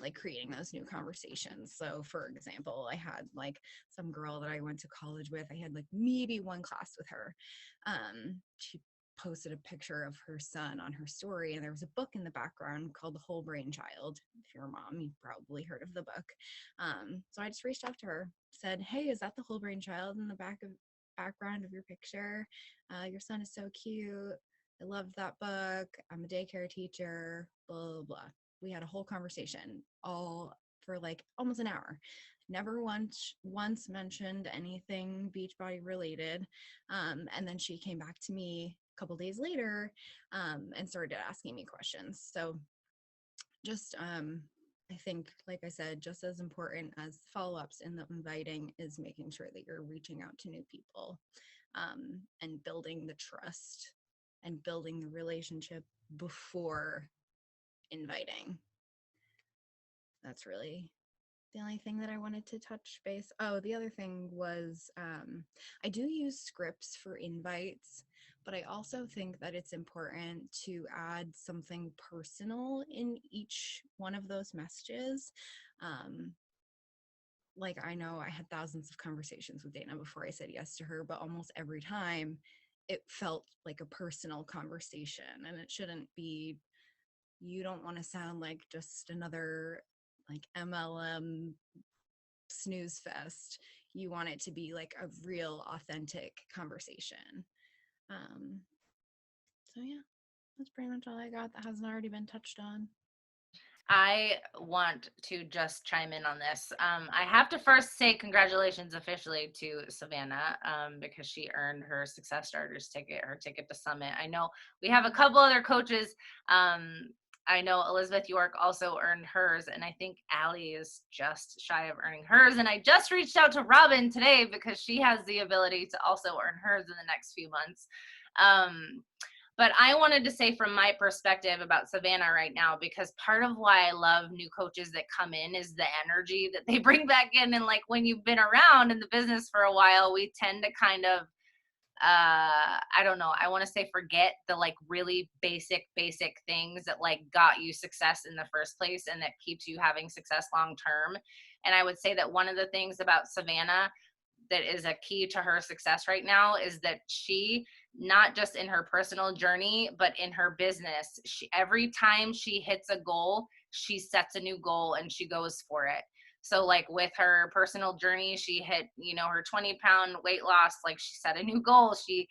like creating those new conversations. So for example, I had like some girl that I went to college with, I had like maybe one class with her. She posted a picture of her son on her story, and there was a book in the background called The Whole Brain Child. If you're a mom, you've probably heard of the book. So I just reached out to her, said, hey, is that The Whole Brain Child in the background of your picture? Your son is so cute. I loved that book. I'm a daycare teacher, blah, blah, blah. We had a whole conversation all for like almost an hour. Never once mentioned anything Beachbody related. And then she came back to me a couple days later and started asking me questions. So just, I think, like I said, just as important as follow-ups in the inviting is making sure that you're reaching out to new people and building the trust and building the relationship before inviting. That's really the only thing that I wanted to touch base. Oh, the other thing was I do use scripts for invites, but I also think that it's important to add something personal in each one of those messages. Like I know I had thousands of conversations with Dana before I said yes to her, but almost every time it felt like a personal conversation, and it shouldn't be. You don't want to sound like just another like MLM snooze fest. You want it to be like a real authentic conversation. So yeah, that's pretty much all I got that hasn't already been touched on. I want to just chime in on this. I have to first say congratulations officially to Savanna because she earned her Success Starters ticket, her ticket to Summit. I know we have a couple other coaches. I know Elizabeth York also earned hers, and I think Allie is just shy of earning hers. And I just reached out to Robin today because she has the ability to also earn hers in the next few months. But I wanted to say from my perspective about Savanna right now, because part of why I love new coaches that come in is the energy that they bring back in. And like when you've been around in the business for a while, we tend to kind of, I don't know, I want to say forget the like really basic things that like got you success in the first place and that keeps you having success long term. And I would say that one of the things about Savanna that is a key to her success right now is that she, not just in her personal journey, but in her business, every time she hits a goal, she sets a new goal and she goes for it. So like with her personal journey, she hit, her 20-pound weight loss, like she set a new goal. She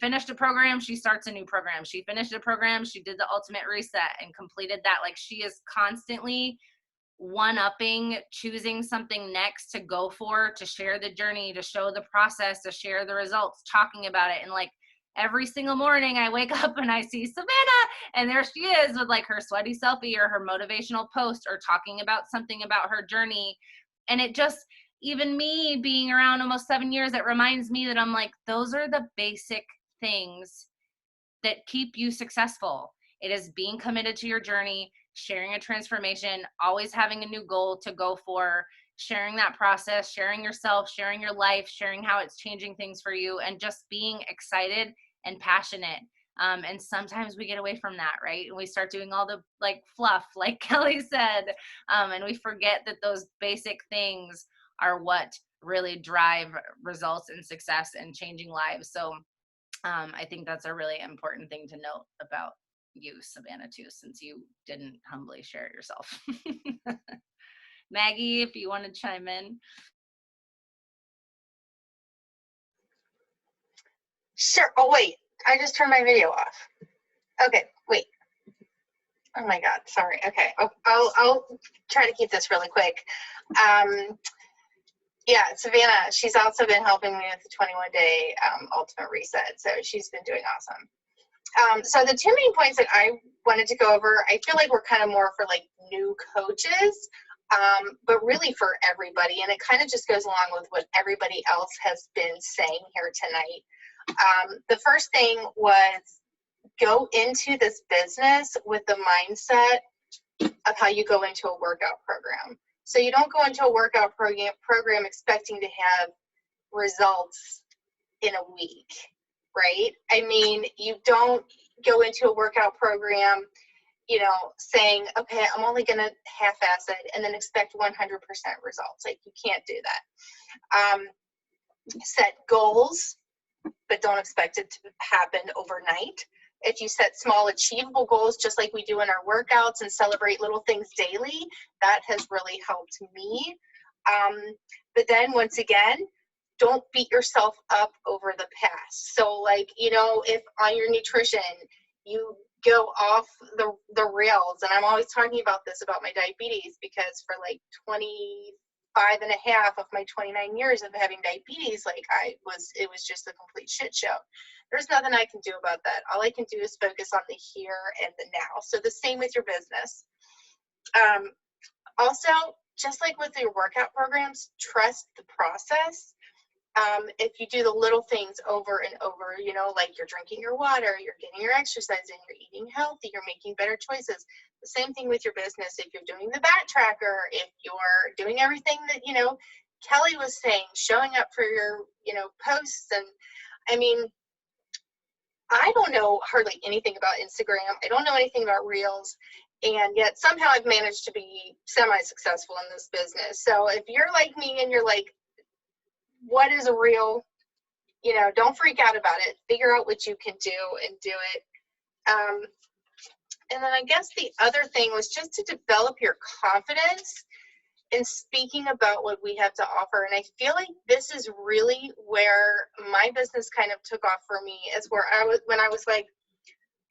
finished a program, she starts a new program. She finished a program, she did the ultimate reset and completed that. Like she is constantly one-upping, choosing something next to go for, to share the journey, to show the process, to share the results, talking about it. And like every single morning I wake up and I see Savanna and there she is with like her sweaty selfie or her motivational post or talking about something about her journey. And it just, even me being around almost 7 years, it reminds me that I'm like, those are the basic things that keep you successful. It is being committed to your journey, sharing a transformation, always having a new goal to go for, sharing that process, sharing yourself, sharing your life, sharing how it's changing things for you, and just being excited and passionate. And sometimes we get away from that, right? And we start doing all the like fluff, like Kelly said, and we forget that those basic things are what really drive results and success and changing lives. So I think that's a really important thing to note about you, Savanna, too, since you didn't humbly share it yourself. Maggie, if you want to chime in. Sure. Oh, wait. I just turned my video off. Okay, wait. Oh my God, sorry. Okay, I'll try to keep this really quick. Yeah, Savannah, she's also been helping me with the 21-day ultimate reset, so she's been doing awesome. So the two main points that I wanted to go over, I feel like we're kind of more for like new coaches, but really for everybody, and it kind of just goes along with what everybody else has been saying here tonight. The first thing was go into this business with the mindset of how you go into a workout program. So you don't go into a workout program expecting to have results in a week, right? I mean, you don't go into a workout program, you know, saying, okay, I'm only going to half-ass it and then expect 100% results. Like, you can't do that. Set goals, but don't expect it to happen overnight. If you set small achievable goals, just like we do in our workouts, and celebrate little things daily, that has really helped me. But then once again, don't beat yourself up over the past. So like, you know, if on your nutrition, you go off the rails, and I'm always talking about this, about my diabetes, because for like 25 and a half of my 29 years of having diabetes, like it was just a complete shit show. There's nothing I can do about that. All I can do is focus on the here and the now. So the same with your business. Also, just like with your workout programs, trust the process. If you do the little things over and over, you know, like you're drinking your water, you're getting your exercise in, you're eating healthy, you're making better choices. The same thing with your business. If you're doing the back tracker, if you're doing everything that, you know, Kelly was saying, showing up for your, you know, posts. And I mean, I don't know hardly anything about Instagram. I don't know anything about Reels. And yet somehow I've managed to be semi-successful in this business. So if you're like me and you're like, what is a reel? You know, don't freak out about it. Figure out what you can do and do it. And then I guess the other thing was just to develop your confidence in speaking about what we have to offer. And I feel like this is really where my business kind of took off for me, is where when I was like,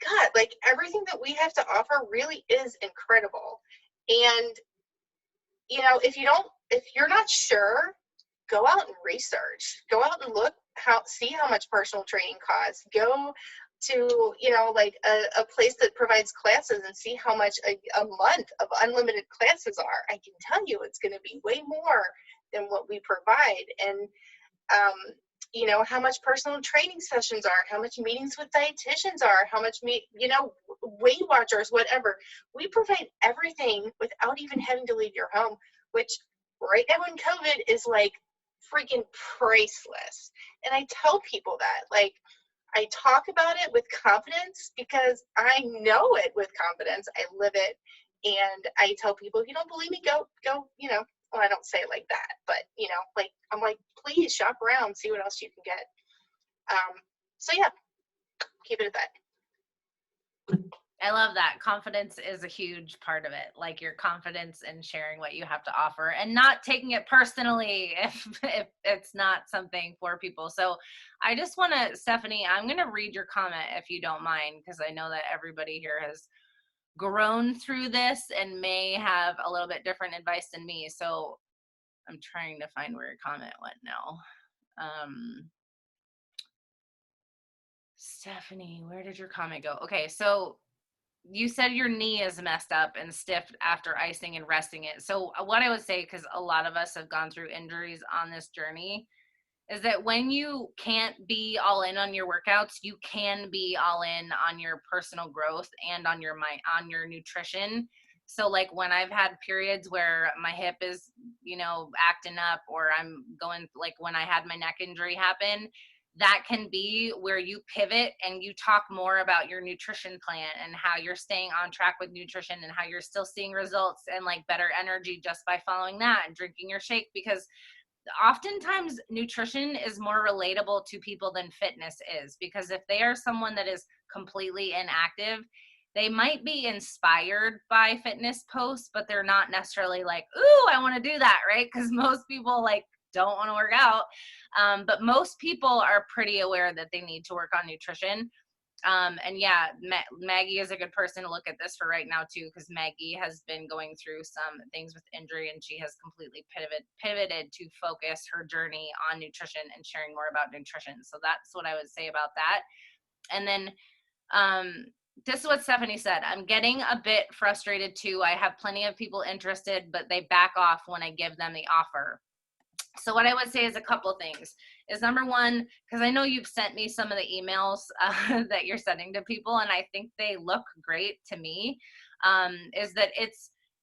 God, like everything that we have to offer really is incredible. And, you know, if you're not sure, go out and research, go out and see how much personal training costs, go to, you know, like a place that provides classes and see how much a month of unlimited classes are. I can tell you it's going to be way more than what we provide. And, you know, how much personal training sessions are, how much meetings with dietitians are, how much, you know, Weight Watchers, whatever. We provide everything without even having to leave your home, which right now in COVID is like freaking priceless. And I tell people that, like, I talk about it with confidence because I know it with confidence. I live it. And I tell people, if you don't believe me, go, you know, well, I don't say it like that, but, you know, like, I'm like, please shop around, see what else you can get. So yeah, keep it at that. I love that. Confidence is a huge part of it. Like your confidence in sharing what you have to offer and not taking it personally if it's not something for people. So I just want to, Stephanie, I'm going to read your comment if you don't mind, because I know that everybody here has grown through this and may have a little bit different advice than me. So I'm trying to find where your comment went now. Stephanie, where did your comment go? Okay, so you said your knee is messed up and stiff after icing and resting it. So what I would say, because a lot of us have gone through injuries on this journey, is that when you can't be all in on your workouts, you can be all in on your personal growth and on your nutrition. So like when I've had periods where my hip is, you know, acting up, or I'm going, like when I had my neck injury happen, that can be where you pivot and you talk more about your nutrition plan and how you're staying on track with nutrition and how you're still seeing results and like better energy just by following that and drinking your shake. Because oftentimes nutrition is more relatable to people than fitness is, because if they are someone that is completely inactive, they might be inspired by fitness posts, but they're not necessarily like, ooh, I want to do that, right? Because most people like don't want to work out. But most people are pretty aware that they need to work on nutrition. And yeah, Maggie is a good person to look at this for right now too, because Maggie has been going through some things with injury, and she has completely pivoted to focus her journey on nutrition and sharing more about nutrition. So that's what I would say about that. And then this is what Stephanie said. I'm getting a bit frustrated too. I have plenty of people interested, but they back off when I give them the offer. So what I would say is a couple things is, number one, because I know you've sent me some of the emails that you're sending to people, and I think they look great to me, is that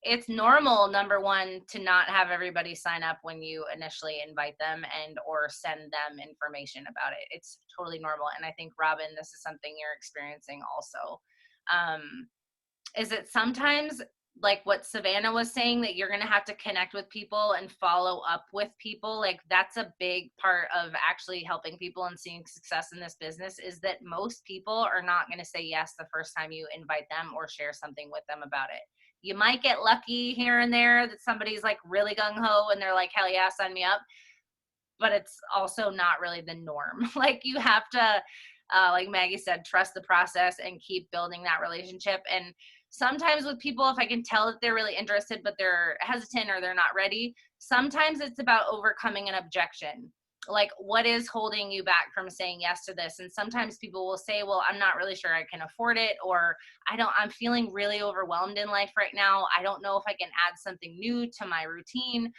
it's normal, number one, to not have everybody sign up when you initially invite them and or send them information about it. It's totally normal. And I think, Robin, this is something you're experiencing also. Is that sometimes, like what Savanna was saying, that you're going to have to connect with people and follow up with people. Like that's a big part of actually helping people and seeing success in this business, is that most people are not going to say yes the first time you invite them or share something with them about it. You might get lucky here and there that somebody's like really gung-ho and they're like, hell yeah, sign me up. But it's also not really the norm. Like you have to, like Maggie said, trust the process and keep building that relationship. And sometimes with people, if I can tell that they're really interested, but they're hesitant or they're not ready, sometimes it's about overcoming an objection. Like, what is holding you back from saying yes to this? And sometimes people will say, well, I'm not really sure I can afford it, or I'm feeling really overwhelmed in life right now. I don't know if I can add something new to my routine.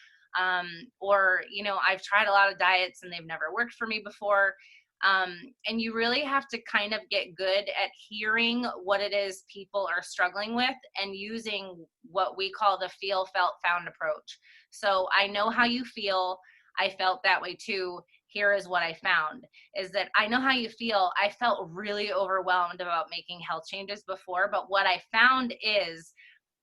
Or, I've tried a lot of diets and they've never worked for me before. And you really have to kind of get good at hearing what it is people are struggling with and using what we call the feel, felt, found approach. So I know how you feel. I felt that way too. Here is what I found, is that I know how you feel. I felt really overwhelmed about making health changes before, but what I found is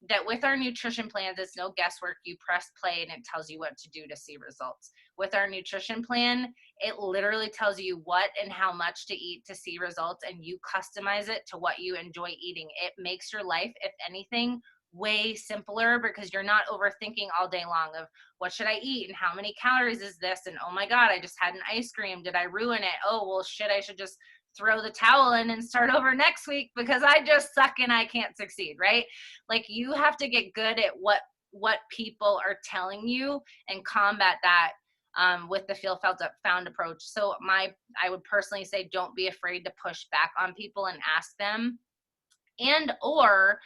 that with our nutrition plans, it's no guesswork. You press play and it tells you what to do to see results. With our nutrition plan, it literally tells you what and how much to eat to see results, and you customize it to what you enjoy eating. It makes your life, if anything, way simpler, because you're not overthinking all day long of what should I eat and how many calories is this, and oh my god, I just had an ice cream, did I ruin it? Oh well, shit, I should just throw the towel in and start over next week because I just suck and I can't succeed, right? Like you have to get good at what people are telling you and combat that with the feel, felt, found approach. So I would personally say, don't be afraid to push back on people and ask them. And or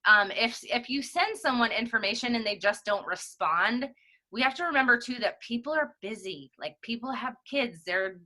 if you send someone information and they just don't respond, we have to remember too that people are busy. Like people have kids, they're,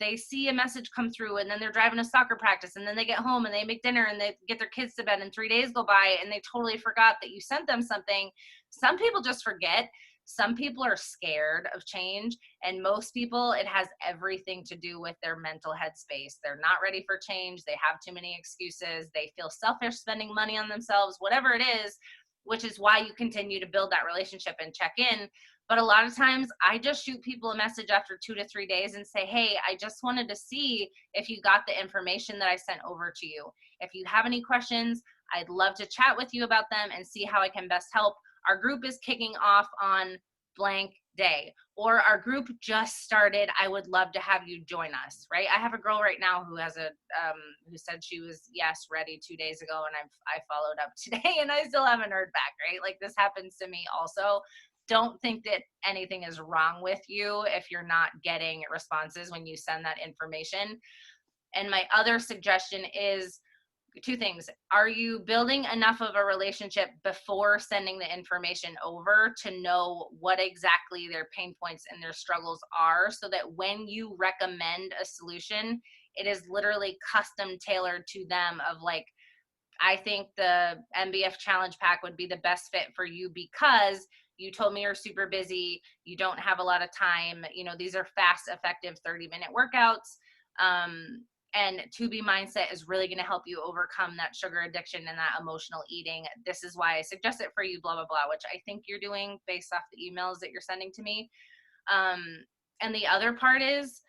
they see a message come through and then they're driving to soccer practice and then they get home and they make dinner and they get their kids to bed and 3 days go by and they totally forgot that you sent them something. Some people just forget. Some people are scared of change, and most people, it has everything to do with their mental headspace. They're not ready for change. They have too many excuses. They feel selfish spending money on themselves, whatever it is, which is why you continue to build that relationship and check in. But a lot of times I just shoot people a message after 2 to 3 days and say, hey, I just wanted to see if you got the information that I sent over to you. If you have any questions, I'd love to chat with you about them and see how I can best help. Our group is kicking off on blank day, or our group just started. I would love to have you join us, right? I have a girl right now who has who said she was ready 2 days ago, and I followed up today and I still haven't heard back, right? Like this happens to me also. Don't think that anything is wrong with you if you're not getting responses when you send that information. And my other suggestion is two things. Are you building enough of a relationship before sending the information over to know what exactly their pain points and their struggles are, so that when you recommend a solution, it is literally custom tailored to them of like, I think the MBF challenge pack would be the best fit for you because you told me you're super busy, you don't have a lot of time, these are fast, effective 30-minute workouts. And 2B mindset is really going to help you overcome that sugar addiction and that emotional eating. This is why I suggest it for you, blah, blah, blah, which I think you're doing based off the emails that you're sending to me. And the other part is,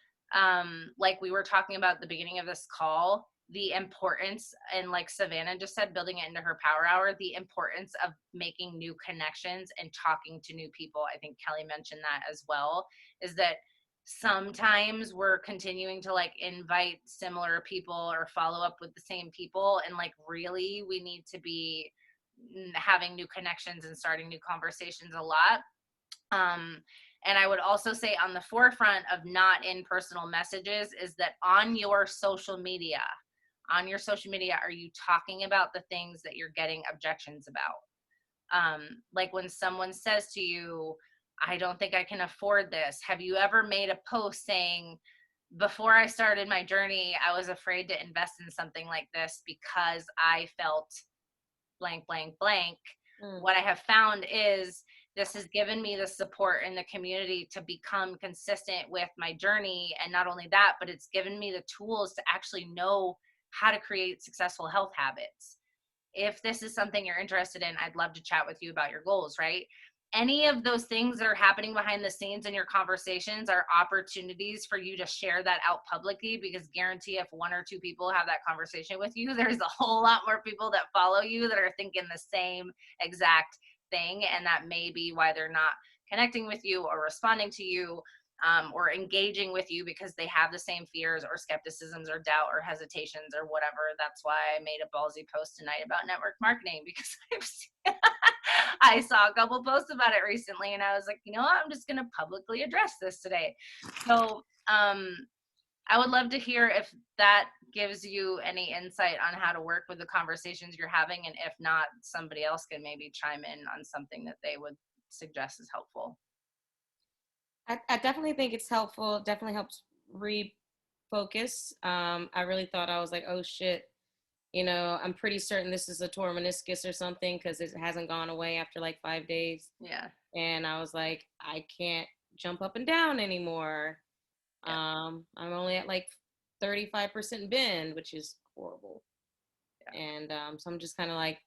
like we were talking about at the beginning of this call, the importance, and like Savanna just said, building it into her power hour, the importance of making new connections and talking to new people. I think Kelly mentioned that as well, is that sometimes we're continuing to like invite similar people or follow up with the same people, and like really we need to be having new connections and starting new conversations a lot. And I would also say on the forefront of not in personal messages is that on your social media, are you talking about the things that you're getting objections about? Like when someone says to you, I don't think I can afford this. Have you ever made a post saying, before I started my journey, I was afraid to invest in something like this because I felt blank, blank, blank. What I have found is this has given me the support in the community to become consistent with my journey. And not only that, but it's given me the tools to actually know how to create successful health habits. If this is something you're interested in, I'd love to chat with you about your goals, right? Any of those things that are happening behind the scenes in your conversations are opportunities for you to share that out publicly, because guarantee if 1 or 2 people have that conversation with you, there's a whole lot more people that follow you that are thinking the same exact thing. And that may be why they're not connecting with you or responding to you, or engaging with you, because they have the same fears or skepticisms or doubt or hesitations or whatever. That's why I made a ballsy post tonight about network marketing, because I saw a couple posts about it recently, and I was like, you know what, I'm just going to publicly address this today. So I would love to hear if that gives you any insight on how to work with the conversations you're having, and if not, somebody else can maybe chime in on something that they would suggest is helpful. I definitely think it's helpful. It definitely helps refocus. I really thought, I was like, oh shit, I'm pretty certain this is a torn meniscus or something, because it hasn't gone away after like 5 days. Yeah. And I was like, I can't jump up and down anymore. Yeah. I'm only at like 35% bend, which is horrible. Yeah. And so I'm just kind of like,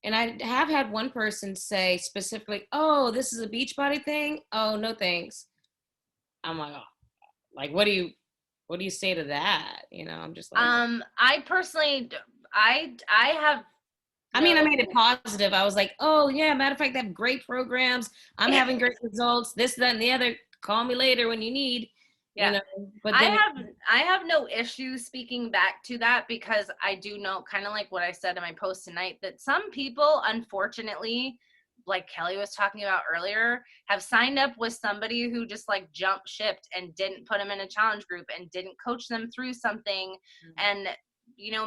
and I have had one person say specifically, oh, this is a Beachbody thing? Oh, no thanks. I'm like, oh, like, what do you say to that? I'm just like, I personally, I have, I mean, I made it positive. I was like, oh yeah, matter of fact, they have great programs. I'm having great results. This, that, and the other. Call me later when you need. Yeah. But then I have no issue speaking back to that, because I do know, kind of like what I said in my post tonight, that some people, unfortunately, like Kelly was talking about earlier, have signed up with somebody who just like jumped shipped and didn't put them in a challenge group and didn't coach them through something. And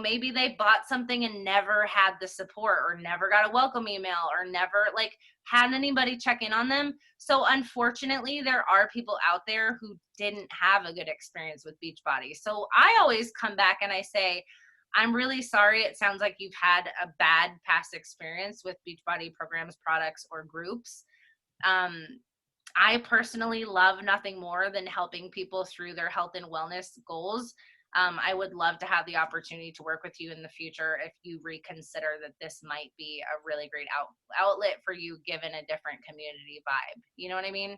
maybe they bought something and never had the support, or never got a welcome email, or never like had anybody check in on them. So unfortunately, there are people out there who didn't have a good experience with Beachbody. So I always come back and I say, I'm really sorry. It sounds like you've had a bad past experience with Beachbody programs, products, or groups. I personally love nothing more than helping people through their health and wellness goals. I would love to have the opportunity to work with you in the future if you reconsider that this might be a really great outlet for you, given a different community vibe. You know what I mean?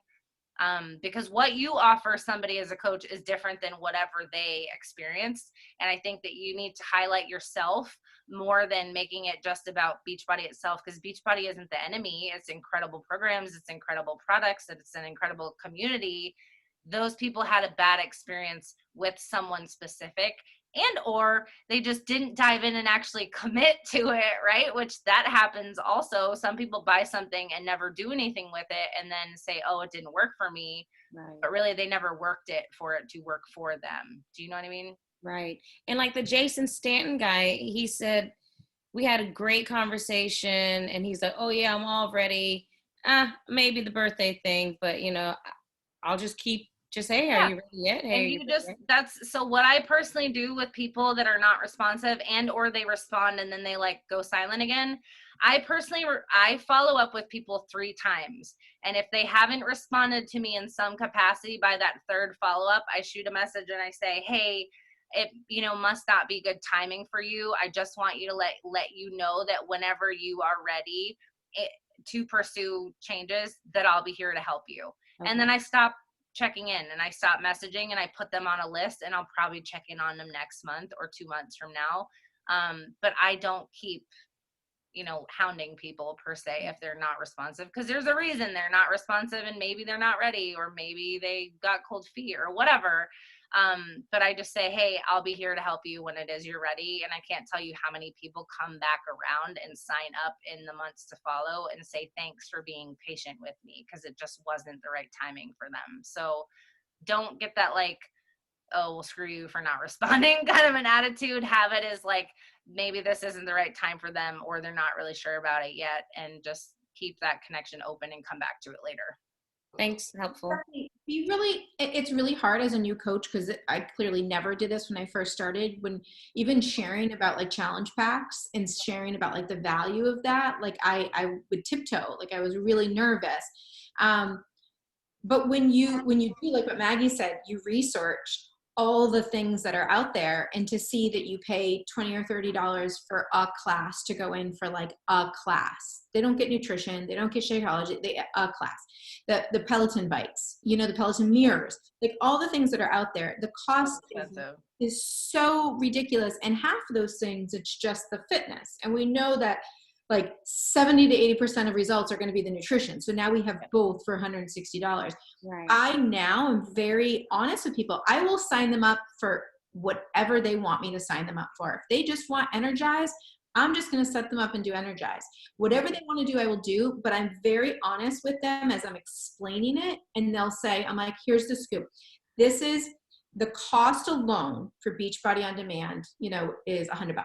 Because what you offer somebody as a coach is different than whatever they experienced. And I think that you need to highlight yourself more than making it just about Beachbody itself, because Beachbody isn't the enemy. It's incredible programs, it's incredible products, it's an incredible community. Those people had a bad experience with someone specific, and or they just didn't dive in and actually commit to it, right? Which that happens also. Some people buy something and never do anything with it, and then say, oh, it didn't work for me. Right. But really they never worked it for it to work for them. Do you know what I mean? Right. And like the Jason Stanton guy, he said, we had a great conversation, and he's like, oh yeah, I'm all ready. Maybe the birthday thing, but I'll just say, hey, are you ready yet? Hey, and that's so what I personally do with people that are not responsive, and or they respond and then they like go silent again. I personally, I follow up with people 3 times. And if they haven't responded to me in some capacity by that 3rd follow-up, I shoot a message and I say, hey, it must not be good timing for you. I just want you to let you know that whenever you are ready to pursue changes, that I'll be here to help you. Okay. And then I stop checking in and I stop messaging and I put them on a list, and I'll probably check in on them next month or 2 months from now. But I don't keep, hounding people per se if they're not responsive, because there's a reason they're not responsive, and maybe they're not ready, or maybe they got cold feet or whatever. But I just say, hey, I'll be here to help you when it is you're ready. And I can't tell you how many people come back around and sign up in the months to follow and say, thanks for being patient with me, because it just wasn't the right timing for them. So don't get that like, oh, well, screw you for not responding kind of an attitude. Have it as like, maybe this isn't the right time for them, or they're not really sure about it yet, and just keep that connection open and come back to it later. Thanks. Helpful. It's really hard as a new coach, because I clearly never did this when I first started, when even sharing about like challenge packs and sharing about like the value of that, like I would tiptoe, like I was really nervous. But when you do like what Maggie said, you research all the things that are out there, and to see that you pay $20 or $30 for a class to go in for like a class. They don't get nutrition, they don't get Shakeology, they get a class. The Peloton bikes, the Peloton mirrors, like all the things that are out there, the cost is so ridiculous. And half of those things, it's just the fitness. And we know that like 70 to 80% of results are going to be the nutrition. So now we have both for $160. Right. I now am very honest with people. I will sign them up for whatever they want me to sign them up for. If they just want Energize, I'm just going to set them up and do Energize. Whatever they want to do, I will do, but I'm very honest with them as I'm explaining it. And they'll say, I'm like, here's the scoop. This is the cost alone for Beachbody On Demand, is $100.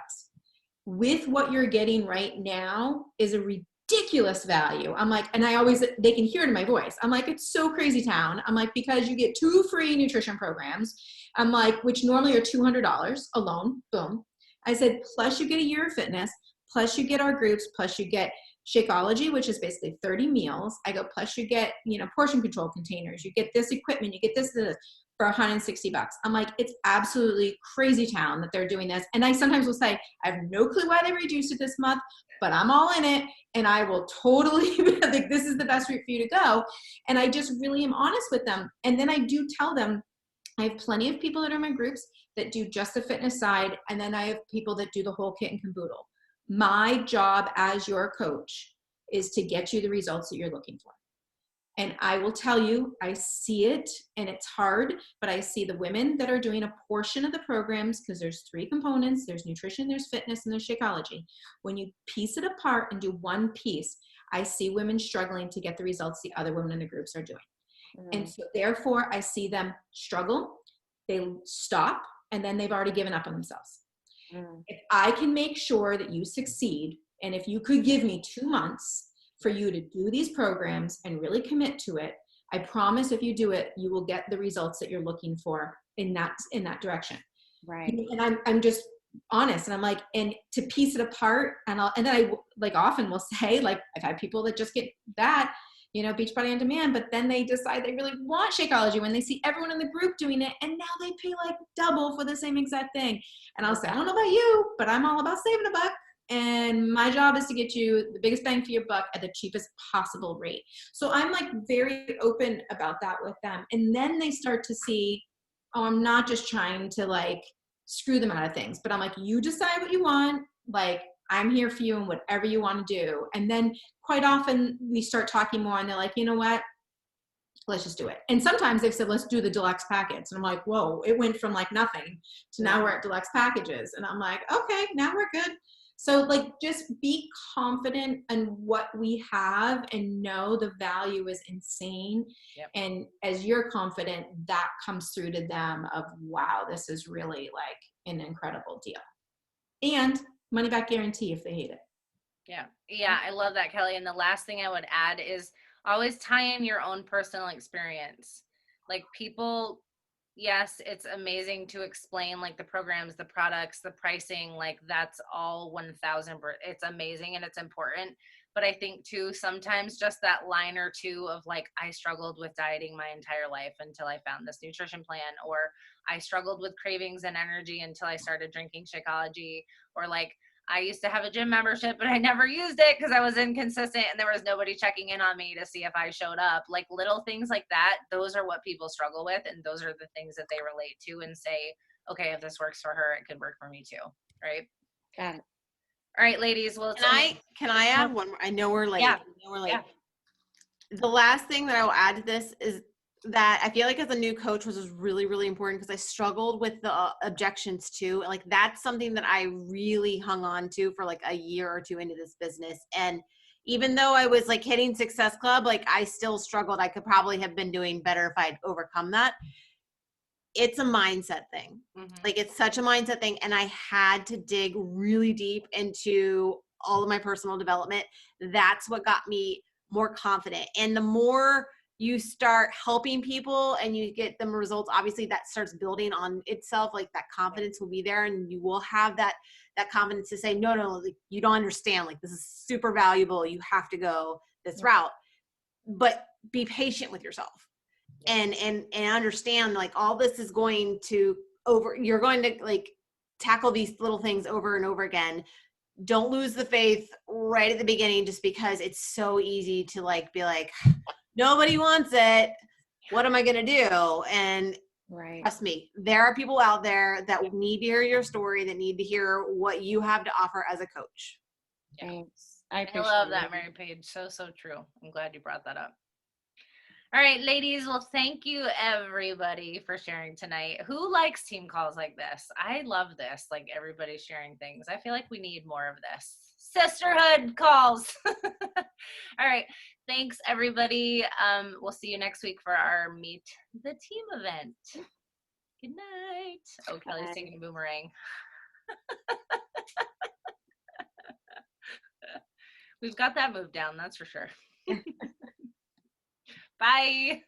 With what you're getting right now is a ridiculous value. I'm like, and they can hear it in my voice. I'm like, it's so crazy town. I'm like, because you get 2 free nutrition programs. I'm like, which normally are $200 alone. Boom. I said, plus you get a year of fitness, plus you get our groups, plus you get Shakeology, which is basically 30 meals. I go, plus you get, portion control containers. You get this equipment, you get this for $160. I'm like, it's absolutely crazy town that they're doing this. And I sometimes will say, I have no clue why they reduced it this month, but I'm all in it. And I will totally like, this is the best route for you to go. And I just really am honest with them. And then I do tell them, I have plenty of people that are in my groups that do just the fitness side. And then I have people that do the whole kit and caboodle. My job as your coach is to get you the results that you're looking for. And I will tell you, I see it, and it's hard, but I see the women that are doing a portion of the programs, because there's 3 components. There's nutrition, there's fitness, and there's Shakeology. When you piece it apart and do one piece, I see women struggling to get the results the other women in the groups are doing. And so therefore, I see them struggle, they stop, and then they've already given up on themselves. If I can make sure that you succeed, and if you could give me 2 months for you to do these programs and really commit to it, I promise if you do it, you will get the results that you're looking for in that direction. Right. And I'm just honest, and I'm like, and to piece it apart, and then I like often will say, like, I've had people that just get that, Beachbody On Demand, but then they decide they really want Shakeology when they see everyone in the group doing it, and now they pay like double for the same exact thing. And I'll say, I don't know about you, but I'm all about saving a buck. And my job is to get you the biggest bang for your buck at the cheapest possible rate. So I'm like very open about that with them. And then they start to see, oh, I'm not just trying to like screw them out of things, but I'm like, you decide what you want. Like, I'm here for you and whatever you want to do. And then quite often we start talking more, and they're like, you know what? Let's just do it. And sometimes they've said, let's do the deluxe package. And I'm like, whoa, it went from like nothing to now we're at deluxe packages. And I'm like, okay, now we're good. So like, just be confident in what we have and know the value is insane. Yep. And as you're confident, that comes through to them of, wow, this is really like an incredible deal. And money back guarantee if they hate it. Yeah, I love that, Kelly. And the last thing I would add is always tie in your own personal experience. Like, people, yes, it's amazing to explain like the programs, the products, the pricing, like that's all 1,000. It's amazing and it's important. But I think too, sometimes just that line or two of like, I struggled with dieting my entire life until I found this nutrition plan, or I struggled with cravings and energy until I started drinking Shakeology, or like, I used to have a gym membership, but I never used it because I was inconsistent and there was nobody checking in on me to see if I showed up. Like little things like that, those are what people struggle with. And those are the things that they relate to and say, okay, if this works for her, it could work for me too. Right. Got it. All right, ladies. Well, Can I add one more? I know we're late. Yeah. The last thing that I will add to this is that I feel like as a new coach was really, really important because I struggled with the objections too. Like that's something that I really hung on to for like a year or two into this business. And even though I was like hitting Success Club, like I still struggled. I could probably have been doing better if I'd overcome that. It's a mindset thing. Like it's such a mindset thing. And I had to dig really deep into all of my personal development. That's what got me more confident. And the more you start helping people and you get them results, obviously that starts building on itself. Like that confidence will be there and you will have that confidence to say, no, like, you don't understand. Like this is super valuable. You have to go this route, but be patient with yourself and understand like all this is going to you're going to like tackle these little things over and over again. Don't lose the faith right at the beginning just because it's so easy to like be like, nobody wants it. What am I going to do? And trust me, there are people out there that need to hear your story, that need to hear what you have to offer as a coach. Thanks. I love that, Mary Paige. So true. I'm glad you brought that up. All right, ladies. Well, thank you everybody for sharing tonight. Who likes team calls like this? I love this. Like everybody sharing things. I feel like we need more of this. Sisterhood calls. All right. Thanks everybody. We'll see you next week for our Meet the Team event. Good night. Oh, Kelly's taking a boomerang. We've got that move down, that's for sure. Bye.